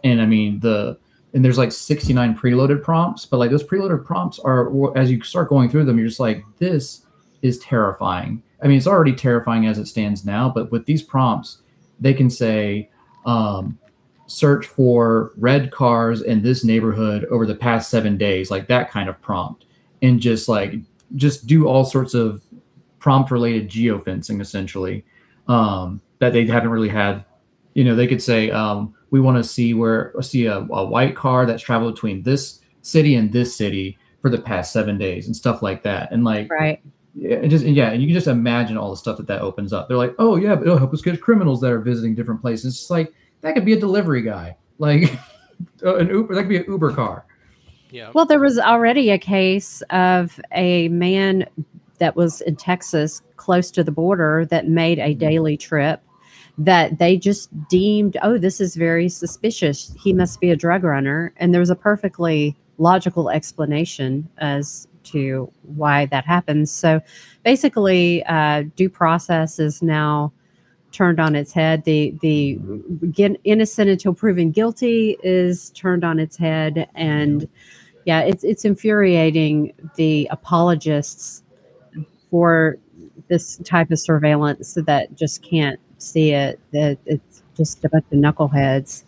And there's like 69 preloaded prompts, but like those preloaded prompts are, as you start going through them, you're just like, this is terrifying. It's already terrifying as it stands now, but with these prompts, they can say, search for red cars in this neighborhood over the past 7 days, like that kind of prompt. And just do all sorts of prompt related geofencing, essentially, that they haven't really had. They could say, we want to see a white car that's traveled between this city and this city for the past 7 days and stuff like that. And like, you can just imagine all the stuff that opens up. They're like, oh yeah, but it'll help us get criminals that are visiting different places. It's like that could be a delivery guy, like an Uber. That could be an Uber car. Yeah. Well, there was already a case of a man that was in Texas, close to the border, that made a daily trip that they just deemed, oh, this is very suspicious. He must be a drug runner. And there was a perfectly logical explanation as to why that happens. So basically, due process is now turned on its head. The get innocent until proven guilty is turned on its head. And yeah, it's infuriating, the apologists for this type of surveillance that just can't see it. That it's just a bunch of knuckleheads.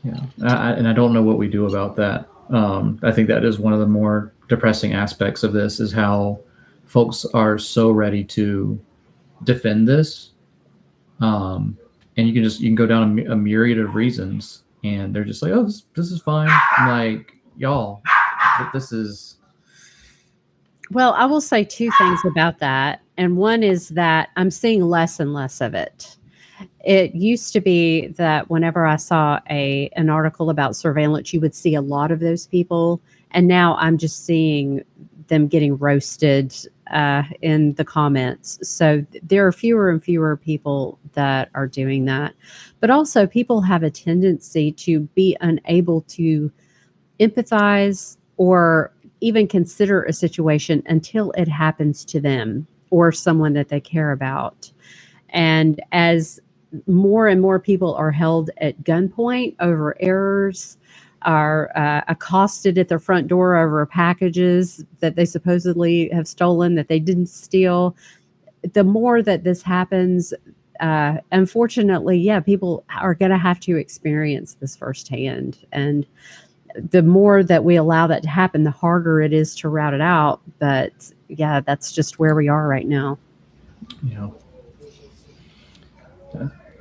Yeah, and I don't know what we do about that. I think that is one of the more depressing aspects of this, is how folks are so ready to defend this, and you can go down a myriad of reasons, and they're just like, oh, this is fine. I'm like, y'all, this is. Well, I will say two things about that. And one is that I'm seeing less and less of it. It used to be that whenever I saw an article about surveillance, you would see a lot of those people. And now I'm just seeing them getting roasted in the comments. So there are fewer and fewer people that are doing that. But also, people have a tendency to be unable to empathize or even consider a situation until it happens to them or someone that they care about. And as more and more people are held at gunpoint over errors, are accosted at their front door over packages that they supposedly have stolen that they didn't steal, the more that this happens, unfortunately, yeah, people are going to have to experience this firsthand. And the more that we allow that to happen, the harder it is to route it out. But yeah, that's just where we are right now. Yeah.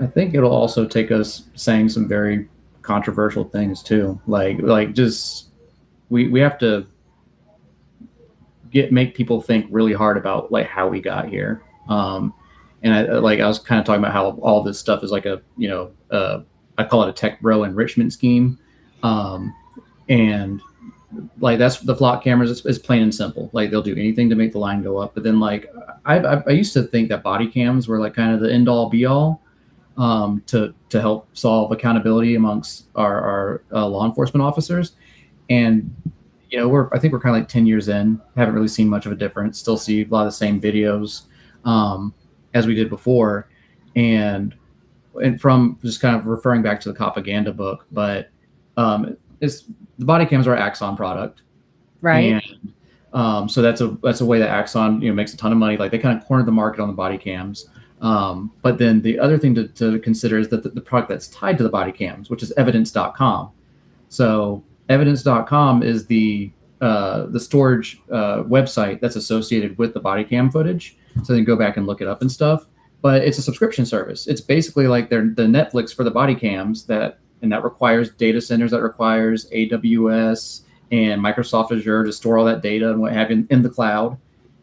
I think it'll also take us saying some very controversial things too. Like just we have to make people think really hard about like how we got here. And I was kind of talking about how all this stuff is like a, I call it a tech bro enrichment scheme. And like that's the flock cameras. It's plain and simple. Like they'll do anything to make the line go up. But then like I used to think that body cams were like kind of the end all be all to help solve accountability amongst our law enforcement officers. And I think we're kind of like 10 years in. Haven't really seen much of a difference. Still see a lot of the same videos as we did before. And from just kind of referring back to the Copaganda book, but the body cams are Axon product, right? And so that's a way that Axon makes a ton of money. Like they kind of cornered the market on the body cams. But then the other thing to consider is that the product that's tied to the body cams, which is evidence.com. So evidence.com is the storage website that's associated with the body cam footage. So then go back and look it up and stuff. But it's a subscription service. It's basically like the Netflix for the body cams, and that requires data centers, that requires AWS and Microsoft Azure to store all that data and what have you in the cloud.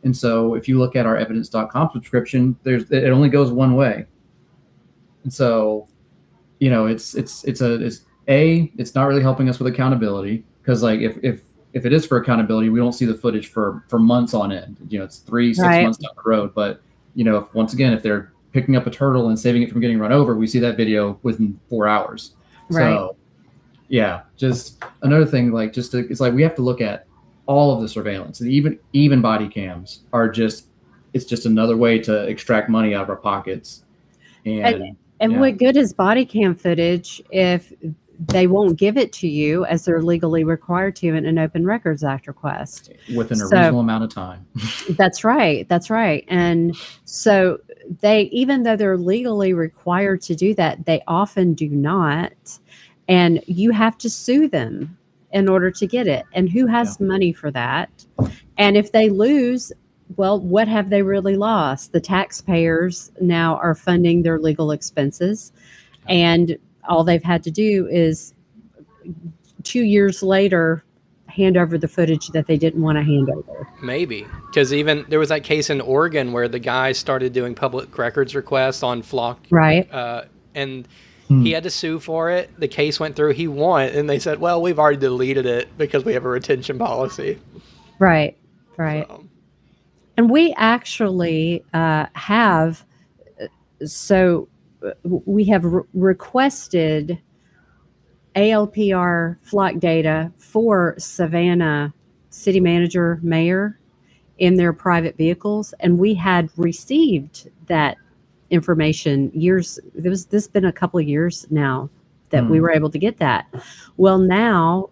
And so if you look at our evidence.com subscription, it only goes one way. And so, it's not really helping us with accountability, because like if it is for accountability, we don't see the footage for months on end. It's 3-6 months down the road. But if they're picking up a turtle and saving it from getting run over, we see that video within 4 hours. Right. So yeah, just another thing, like it's like we have to look at all of the surveillance, and even body cams it's just another way to extract money out of our pockets. And what good is body cam footage if they won't give it to you as they're legally required to in an Open Records Act request within a reasonable amount of time? That's right. And so even though they're legally required to do that, they often do not. And you have to sue them in order to get it. And who has money for that? And if they lose, well, what have they really lost? The taxpayers now are funding their legal expenses. And all they've had to do is 2 years later hand over the footage that they didn't want to hand over. Maybe. Because even there was that case in Oregon where the guy started doing public records requests on Flock. Right. And he had to sue for it. The case went through. He won. And they said, well, we've already deleted it because we have a retention policy. Right. Right. And we actually have, we have requested ALPR flock data for Savannah city manager, mayor in their private vehicles. And we had received that information this has been a couple of years now that we were able to get that. Well, now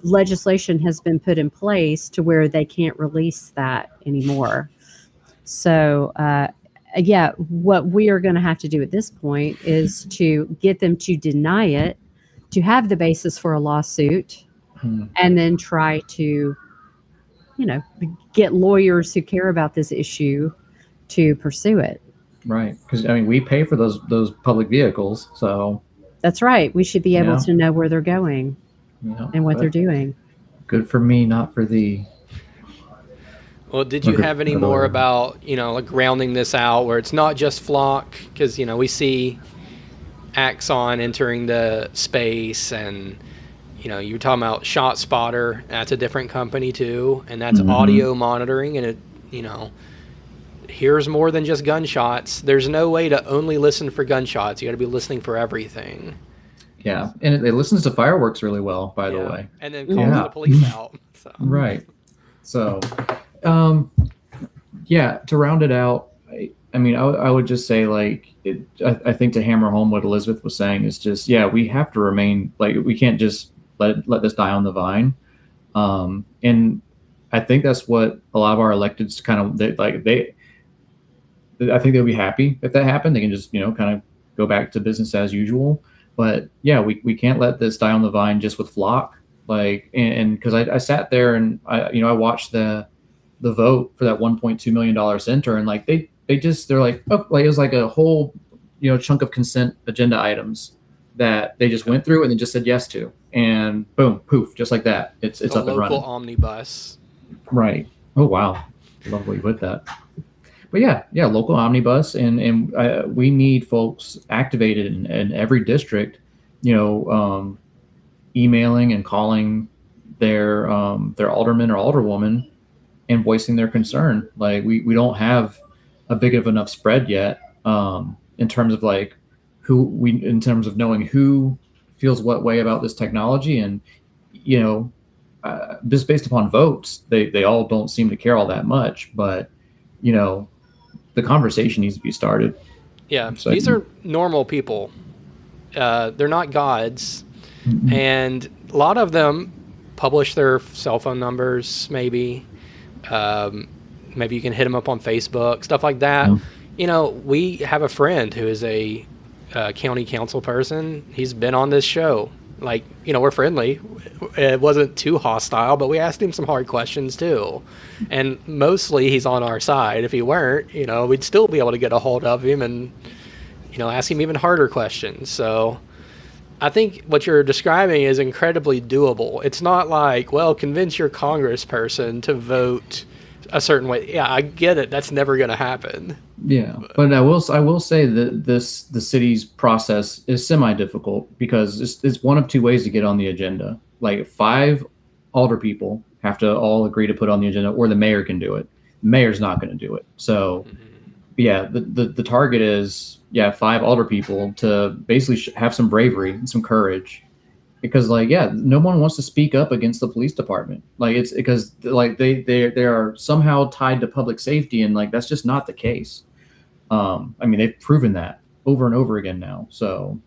legislation has been put in place to where they can't release that anymore. So, yeah, what we are going to have to do at this point is to get them to deny it, to have the basis for a lawsuit, and then try to, get lawyers who care about this issue to pursue it. Right. Because, I mean, we pay for those public vehicles, so. That's right. We should be able to know where they're going and what they're doing. Good for me, not for thee. Well, did you have any more about, like rounding this out where it's not just Flock? Because, we see Axon entering the space and, you were talking about ShotSpotter. That's a different company too. And that's audio monitoring. And it, here's more than just gunshots. There's no way to only listen for gunshots. You got to be listening for everything. Yeah. And it listens to fireworks really well, by the way. And then calls the police out. So. Right. So, to round it out, I mean, I would just say, like, I think to hammer home what Elizabeth was saying is just, we have to remain, like, we can't just let this die on the vine. And I think that's what a lot of our electeds kind of, I think they'll be happy if that happened. They can just, kind of go back to business as usual. But we can't let this die on the vine just with Flock. Like, and because I sat there and I watched the vote for that $1.2 million center, and like they're like, oh, like it was like a whole chunk of consent agenda items that they just went through and then just said yes to, and boom, poof, just like that, it's up and running. Local omnibus. Right. Oh wow, love what you put that. But local omnibus, and we need folks activated in every district, emailing and calling their alderman or alderwoman and voicing their concern. Like we don't have a big of enough spread yet in terms of like in terms of knowing who feels what way about this technology, and just based upon votes, they all don't seem to care all that much, but the conversation needs to be started. Yeah, so, these are normal people. They're not gods. And a lot of them publish their cell phone numbers, maybe. Maybe you can hit them up on Facebook, stuff like that. We have a friend who is a county council person. He's been on this show. Like, we're friendly. It wasn't too hostile, but we asked him some hard questions too. And mostly he's on our side. If he weren't, we'd still be able to get a hold of him and, ask him even harder questions. So I think what you're describing is incredibly doable. It's not like, well, convince your congressperson to vote a certain way. Yeah, I get it. That's never going to happen. Yeah, but I will say that the city's process is semi-difficult because it's one of two ways to get on the agenda. Like 5 alder people have to all agree to put on the agenda, or the mayor can do it. The mayor's not going to do it. So, the target is 5 alder people to basically have some bravery and some courage, because no one wants to speak up against the police department. Like it's because like they are somehow tied to public safety, and like that's just not the case. I mean, they've proven that over and over again now. So,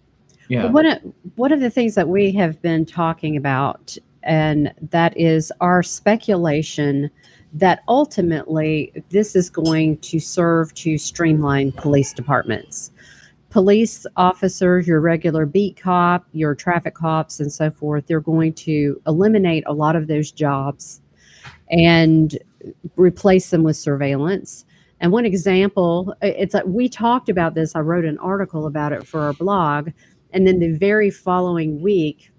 yeah. One of the things that we have been talking about, and that is our speculation that ultimately this is going to serve to streamline police departments. Police officers, your regular beat cop, your traffic cops, and so forth, they're going to eliminate a lot of those jobs and replace them with surveillance. And one example, it's like we talked about this. I wrote an article about it for our blog. And then the very following week,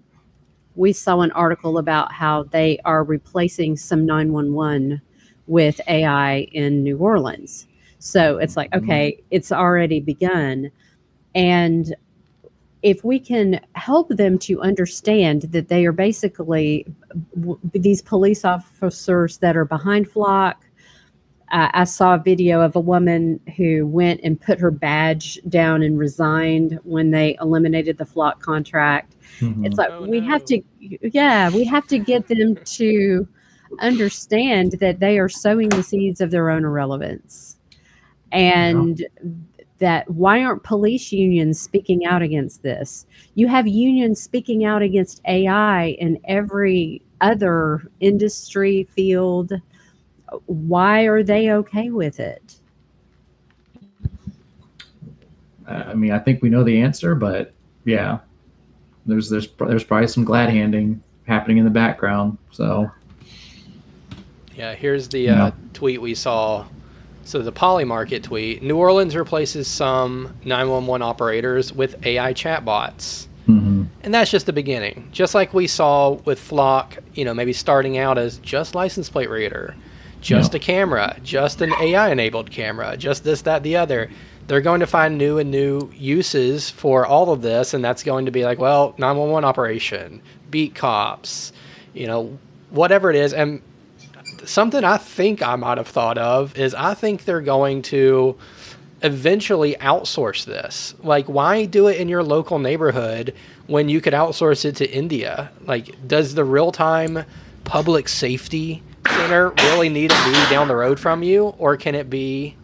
we saw an article about how they are replacing some 911 with AI in New Orleans. So it's like, okay, it's already begun. And if we can help them to understand that they are basically these police officers that are behind Flock. I saw a video of a woman who went and put her badge down and resigned when they eliminated the Flock contract. It's like we have to get them to understand that they are sowing the seeds of their own irrelevance. And that why aren't police unions speaking out against this? You have unions speaking out against AI in every other industry field. Why are they okay with it? I mean, I think we know the answer, but yeah, there's probably some glad handing happening in the background. So yeah, here's the tweet we saw. So the Polymarket tweet: New Orleans replaces some 911 operators with AI chatbots. And that's just the beginning. Just like we saw with Flock, maybe starting out as just license plate reader, just a camera, just an AI-enabled camera, just this, that, the other. They're going to find new and new uses for all of this, and that's going to be like, well, 911 operation, beat cops, whatever it is. And something I think I might have thought of is I think they're going to eventually outsource this. Like, why do it in your local neighborhood when you could outsource it to India? Like, does the real-time public safety center really need to be down the road from you, or can it be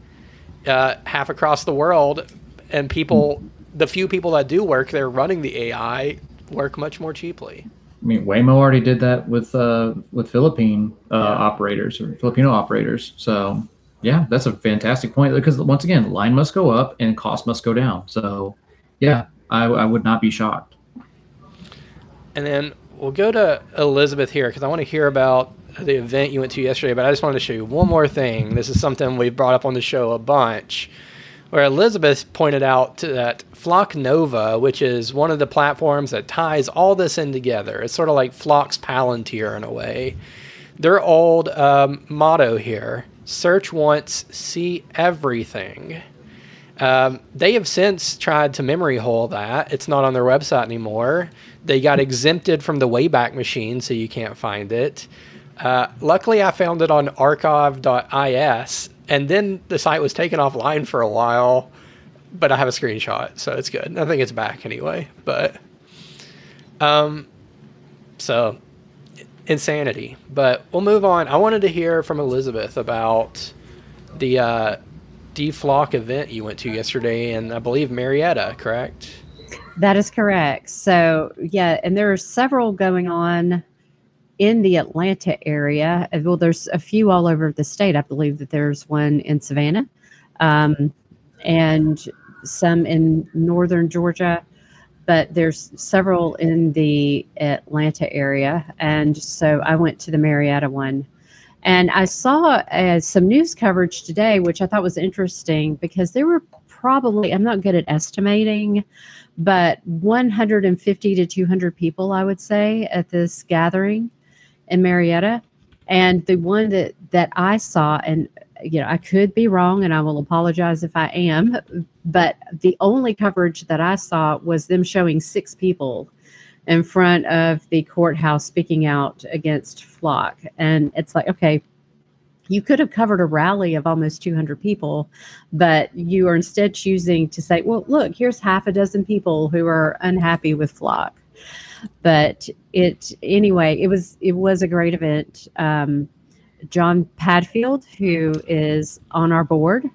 half across the world, and the few people that do work there running the AI work much more cheaply? I mean, Waymo already did that with Filipino operators. So yeah, that's a fantastic point, because once again, line must go up and cost must go down. So yeah, I would not be shocked. And then we'll go to Elizabeth here, because I want to hear about the event you went to yesterday, but I just wanted to show you one more thing. This is something we've brought up on the show a bunch, where Elizabeth pointed out that Flock Nova, which is one of the platforms that ties all this in together, it's sort of like Flock's Palantir in a way. Their old motto here: search once, see everything. They have since tried to memory hole that. It's not on their website anymore. They got exempted from the Wayback Machine, so you can't find it. Luckily, I found it on archive.is, and then the site was taken offline for a while, but I have a screenshot, so it's good. I think it's back anyway, but so insanity. But we'll move on. I wanted to hear from Elizabeth about the DeFlock event you went to yesterday in, I believe, Marietta, correct? That is correct. So yeah, and there are several going on in the Atlanta area. Well, there's a few all over the state. I believe that there's one in Savannah, and some in northern Georgia, but there's several in the Atlanta area. And so I went to the Marietta one, and I saw some news coverage today, which I thought was interesting, because there were probably, I'm not good at estimating, but 150 to 200 people, I would say, at this gathering in Marietta. And the one that I saw, and I could be wrong, and I will apologize if I am, but the only coverage that I saw was them showing 6 people in front of the courthouse speaking out against Flock. And it's like, okay, you could have covered a rally of almost 200 people, but you are instead choosing to say, well, look, here's half a dozen people who are unhappy with Flock. But it was a great event. John Padfield, who is on our board,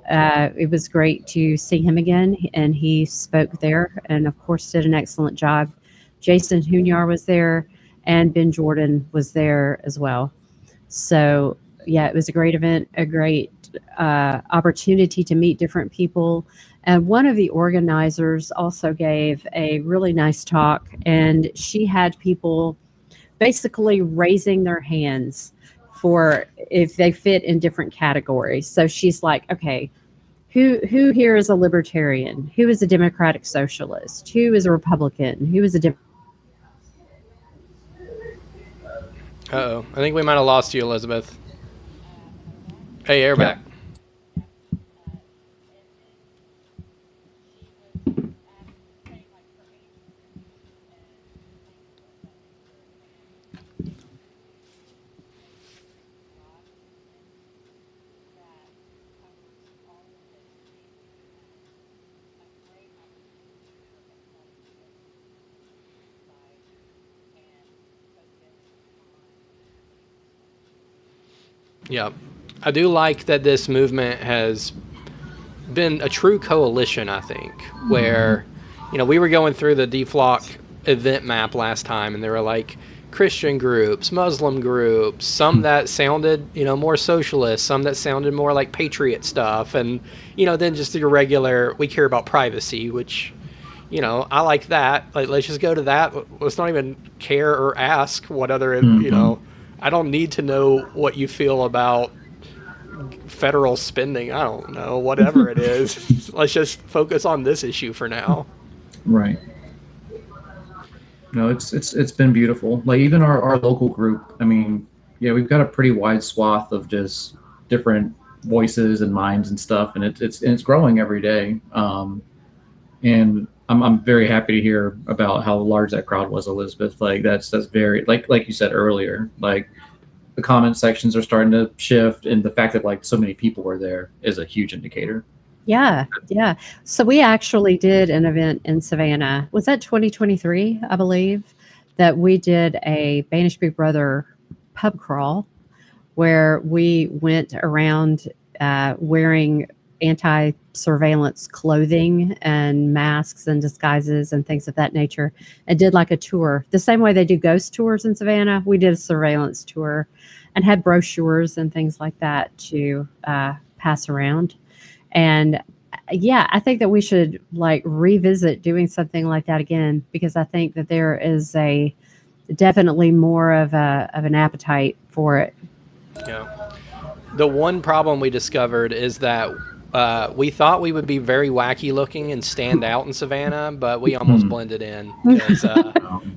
it was great to see him again, and he spoke there and of course did an excellent job. Jason Hunyar was there, and Ben Jordan was there as well. So yeah, it was a great event, a great opportunity to meet different people. And one of the organizers also gave a really nice talk, and she had people basically raising their hands for if they fit in different categories. So she's like, okay, who here is a libertarian? Who is a democratic socialist? Who is a Republican? Who is a Uh-oh. I think we might have lost you, Elizabeth. Hey, you're back. Yeah. I do like that this movement has been a true coalition, I think, where, we were going through the DeFlock event map last time, and there were like Christian groups, Muslim groups, some that sounded, more socialist, some that sounded more like patriot stuff, and, then just your regular, we care about privacy, which, I like that. Like, let's just go to that. Let's not even care or ask what other, I don't need to know what you feel about federal spending. I don't know, whatever it is. Let's just focus on this issue for now. Right. No, it's been beautiful. Like, even our local group, I mean, yeah, we've got a pretty wide swath of just different voices and minds and stuff, and it's growing every day. And I'm very happy to hear about how large that crowd was, Elizabeth. Like, that's very, like you said earlier, like, the comment sections are starting to shift, and the fact that like so many people were there is a huge indicator. Yeah. So we actually did an event in Savannah. Was that 2023, I believe, that we did a Banish Big Brother pub crawl where we went around wearing anti-surveillance clothing and masks and disguises and things of that nature, and did like a tour. The same way they do ghost tours in Savannah, we did a surveillance tour and had brochures and things like that to pass around. And yeah, I think that we should like revisit doing something like that again, because I think that there is definitely more of an appetite for it. Yeah. The one problem we discovered is that we thought we would be very wacky looking and stand out in Savannah, but we almost blended in because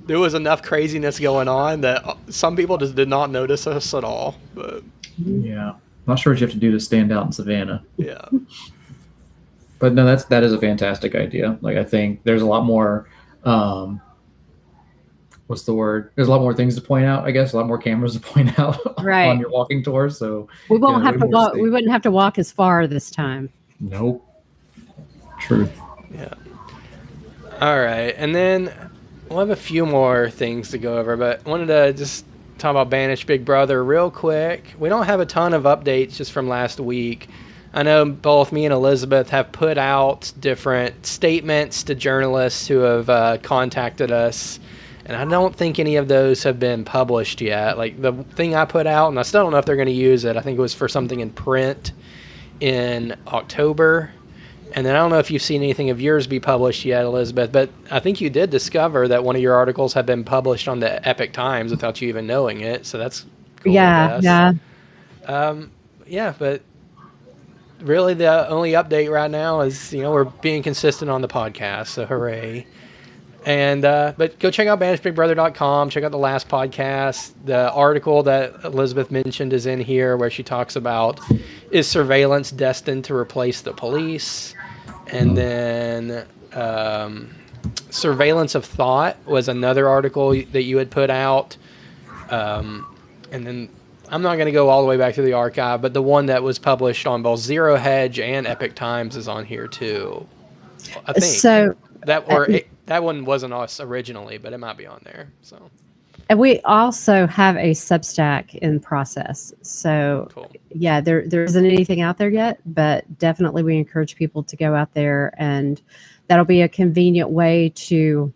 there was enough craziness going on that some people just did not notice us at all. But yeah, not sure what you have to do to stand out in Savannah. Yeah. But no, that is a fantastic idea. Like, I think there's a lot more, what's the word? There's a lot more things to point out, I guess, a lot more cameras to point out on your walking tour. So we won't have to walk. We wouldn't have to walk as far this time. Nope. Truth. Yeah. All right. And then we'll have a few more things to go over, but I wanted to just talk about Banish Big Brother real quick. We don't have a ton of updates just from last week. I know both me and Elizabeth have put out different statements to journalists who have contacted us, and I don't think any of those have been published yet. Like, the thing I put out, and I still don't know if they're going to use it, I think it was for something in print in October. And then I don't know if you've seen anything of yours be published yet, Elizabeth, but I think you did discover that one of your articles had been published on the Epic Times without you even knowing it, so that's cool. Yeah. Yeah, but really the only update right now is, we're being consistent on the podcast, so hooray. And but go check out banishbigbrother.com, check out the last podcast. The article that Elizabeth mentioned is in here, where she talks about, is surveillance destined to replace the police? And then surveillance of thought was another article that you had put out. And then I'm not going to go all the way back to the archive, but the one that was published on both Zero Hedge and Epic Times is on here too, I think. So that one wasn't us originally, but it might be on there. So, and we also have a Substack in process. So cool. Yeah, there isn't anything out there yet, but definitely we encourage people to go out there, and that'll be a convenient way to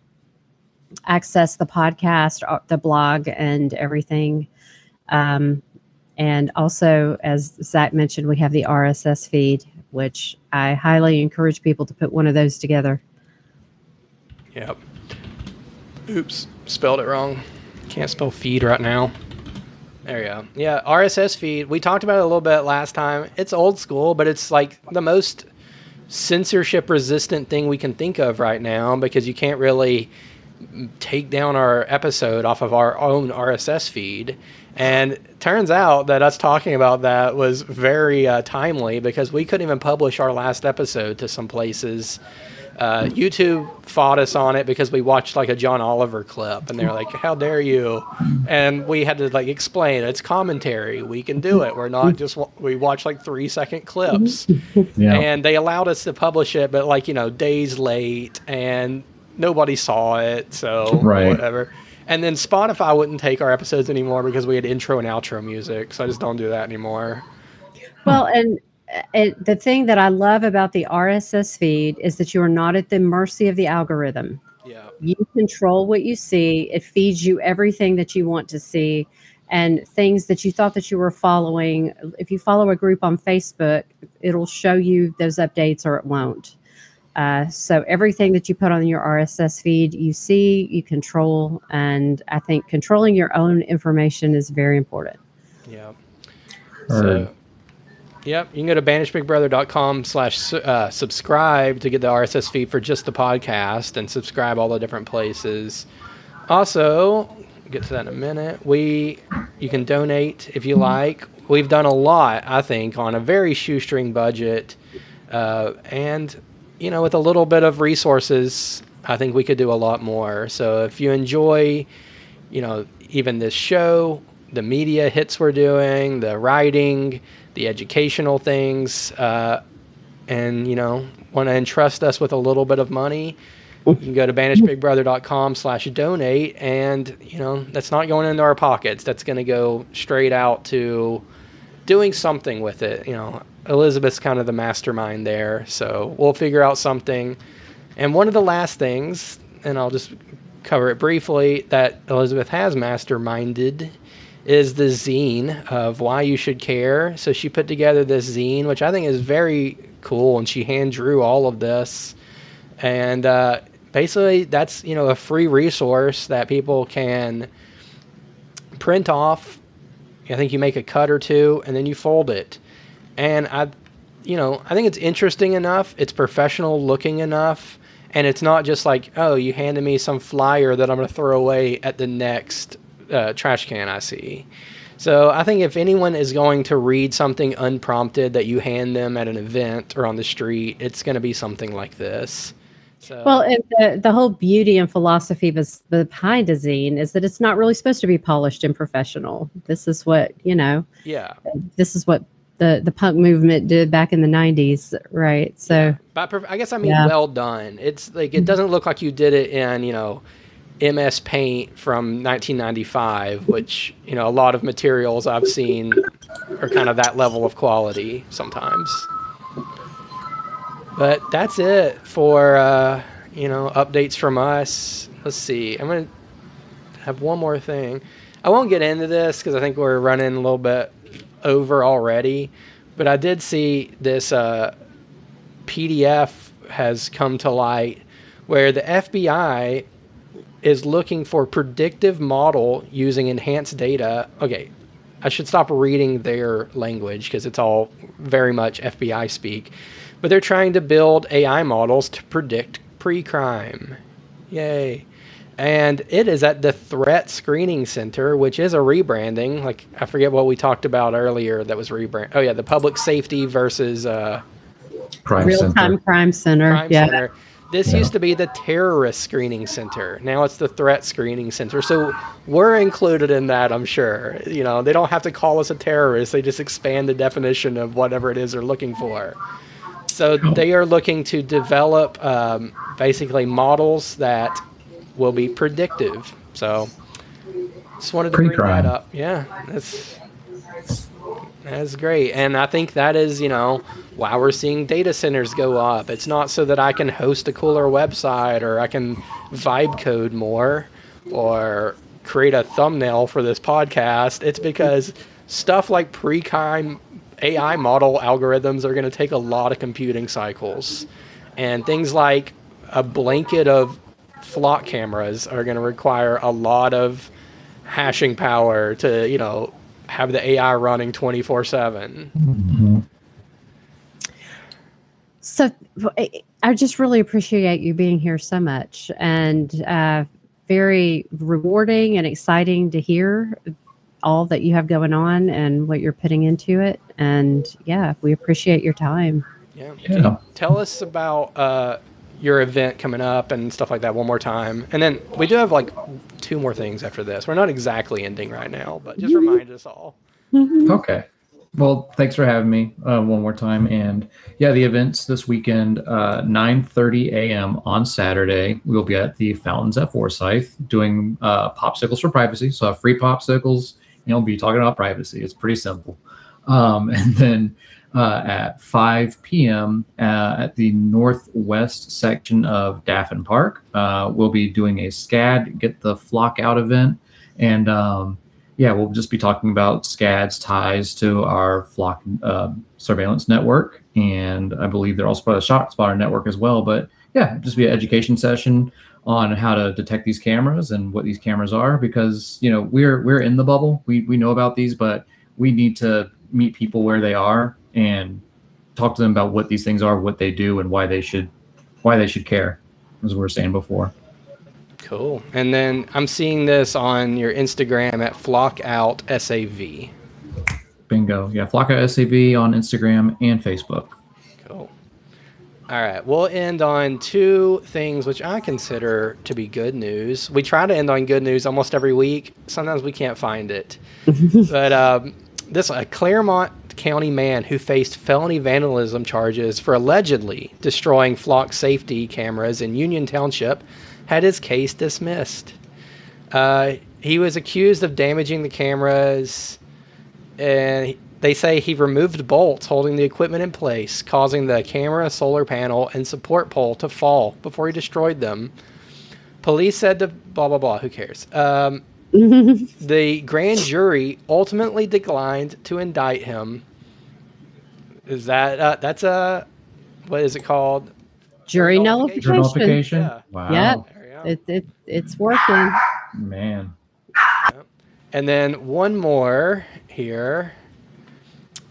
access the podcast, the blog, and everything. And also, as Zach mentioned, we have the RSS feed, which I highly encourage people to put one of those together. Yep. Oops, spelled it wrong. Can't spell feed right now. There you go. Yeah, RSS feed. We talked about it a little bit last time. It's old school, but it's like the most censorship resistant thing we can think of right now, because you can't really take down our episode off of our own RSS feed. And it turns out that us talking about that was very timely, because we couldn't even publish our last episode to some places. YouTube fought us on it because we watched like a John Oliver clip, and they're like, how dare you? And we had to like explain, it's commentary, we can do it, we're not just, we watch like 3-second clips. Yeah. And they allowed us to publish it, but like, days late, and nobody saw it, so whatever. And then Spotify wouldn't take our episodes anymore because we had intro and outro music, so I just don't do that anymore. Well, and the thing that I love about the RSS feed is that you are not at the mercy of the algorithm. Yeah. You control what you see. It feeds you everything that you want to see, and things that you thought that you were following. If you follow a group on Facebook, it'll show you those updates, or it won't. So everything that you put on your RSS feed, you see, you control, and I think controlling your own information is very important. Yeah. So, yep, you can go to banishbigbrother.com/subscribe to get the RSS feed for just the podcast, and subscribe all the different places. Also, get to that in a minute. You can donate if you like. We've done a lot, I think, on a very shoestring budget, and with a little bit of resources, I think we could do a lot more. So if you enjoy, even this show, the media hits we're doing, the writing, the educational things, and, want to entrust us with a little bit of money, you can go to banishbigbrother.com/donate, and, that's not going into our pockets. That's going to go straight out to doing something with it. Elizabeth's kind of the mastermind there, so we'll figure out something. And one of the last things, and I'll just cover it briefly, that Elizabeth has masterminded is the zine of Why You Should Care. So she put together this zine, which I think is very cool, and she hand drew all of this. And basically that's, a free resource that people can print off. I think you make a cut or two, and then you fold it. And I think it's interesting enough, it's professional looking enough, and it's not just like, oh, you handed me some flyer that I'm going to throw away at the next trash can I see. So I think if anyone is going to read something unprompted that you hand them at an event or on the street, it's going to be something like this. So. Well, and the whole beauty and philosophy behind a zine is that it's not really supposed to be polished and professional. This is what, Yeah. This is what the punk movement did back in the 90s, right? So yeah. But I guess I mean well done. It's like, it doesn't look like you did it in, MS Paint from 1995, which, a lot of materials I've seen are kind of that level of quality sometimes. But that's it for, updates from us. Let's see. I'm going to have one more thing. I won't get into this because I think we're running a little bit over already. But I did see this PDF has come to light where the FBI is looking for predictive model using enhanced data. Okay, I should stop reading their language because it's all very much FBI speak. But they're trying to build AI models to predict pre-crime. Yay. And it is at the Threat Screening Center, which is a rebranding. Like, I forget what we talked about earlier that was rebranded. Oh, yeah, the Public Safety versus Real-Time Crime Center. Center. This used to be the Terrorist Screening Center. Now it's the Threat Screening Center. So we're included in that, I'm sure. They don't have to call us a terrorist. They just expand the definition of whatever it is they're looking for. So they are looking to develop basically models that will be predictive. So just wanted to bring that up. Yeah, that's great. And I think that is, why we're seeing data centers go up. It's not so that I can host a cooler website or I can vibe code more or create a thumbnail for this podcast. It's because stuff like pre-crime AI model algorithms are going to take a lot of computing cycles. And things like a blanket of Flock cameras are going to require a lot of hashing power to, have the AI running 24/7. Mm-hmm. So I just really appreciate you being here so much. And very rewarding and exciting to hear all that you have going on and what you're putting into it. And yeah, we appreciate your time. Yeah. Can you tell us about your event coming up and stuff like that one more time? And then we do have like 2 more things after this. We're not exactly ending right now, but just remind us all. Okay. Well, thanks for having me one more time. And yeah, the event's this weekend, 9:30 a.m. on Saturday. We'll be at the Fountains at Forsyth doing popsicles for privacy. So I have free popsicles. We'll be talking about privacy. It's pretty simple. And then at 5 p.m. At the northwest section of Daffin Park, we'll be doing a SCAD Get the Flock Out event. And yeah, we'll just be talking about SCAD's ties to our Flock surveillance network. And I believe they're also part of the ShotSpotter network as well. But yeah, just be an education session on how to detect these cameras and what these cameras are, because, you know, we're in the bubble. We know about these, but we need to meet people where they are and talk to them about what these things are, what they do, and why they should care, as we were saying before. Cool. And then I'm seeing this on your Instagram at FlockOutSAV. Bingo. Yeah, FlockOutSAV on Instagram and Facebook. Cool. All right. We'll end on 2 things which I consider to be good news. We try to end on good news almost every week. Sometimes we can't find it. But a Claremont County man who faced felony vandalism charges for allegedly destroying Flock safety cameras in Union Township had his case dismissed. He was accused of damaging the cameras, and they say he removed bolts holding the equipment in place, causing the camera, solar panel, and support pole to fall before he destroyed them. Police said to blah, blah, blah. Who cares? The grand jury ultimately declined to indict him. Is that, that's a, what is it called? Jury nullification. Yeah. Wow. Yeah, it's working. Man. Yep. And then one more here.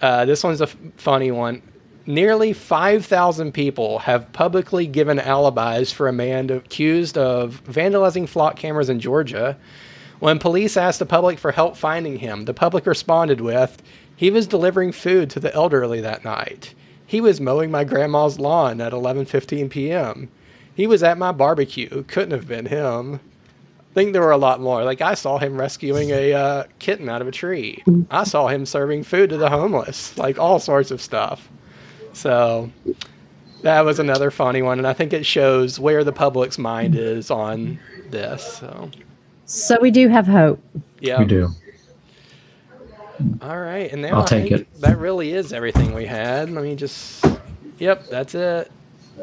This one's a funny one. Nearly 5,000 people have publicly given alibis for a man accused of vandalizing Flock cameras in Georgia. When police asked the public for help finding him, the public responded with, "He was delivering food to the elderly that night. He was mowing my grandma's lawn at 11:15 p.m. He was at my barbecue. Couldn't have been him." I think there were a lot more. Like, I saw him rescuing a kitten out of a tree. I saw him serving food to the homeless. Like, all sorts of stuff. So that was another funny one. And I think it shows where the public's mind is on this. So we do have hope. Yeah, we do. All right. And now I'll I take think it. that really is everything we had. Let me just, yep, that's it.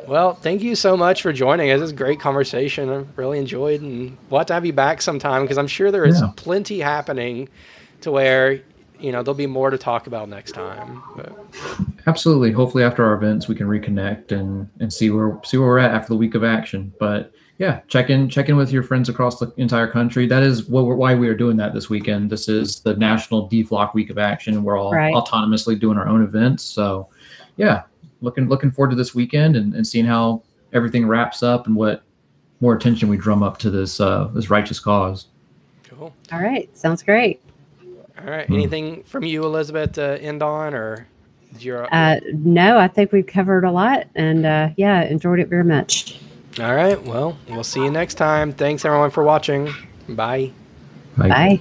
Well, thank you so much for joining us. This is a great conversation. I really enjoyed, and we'll have to have you back sometime, because I'm sure there is plenty happening to where, you know, there'll be more to talk about next time. But. Absolutely. Hopefully after our events we can reconnect and see where we're at after the week of action. But yeah, check in with your friends across the entire country. That is why we are doing that this weekend. This is the National DeFlock Week of Action. We're all autonomously doing our own events. So yeah, looking forward to this weekend and seeing how everything wraps up and what more attention we drum up to this righteous cause. Cool. All right. Sounds great. All right. Anything from you, Elizabeth, to end on, or no, I think we've covered a lot, and yeah, enjoyed it very much. All right. Well, we'll see you next time. Thanks everyone for watching. Bye. Bye. Bye.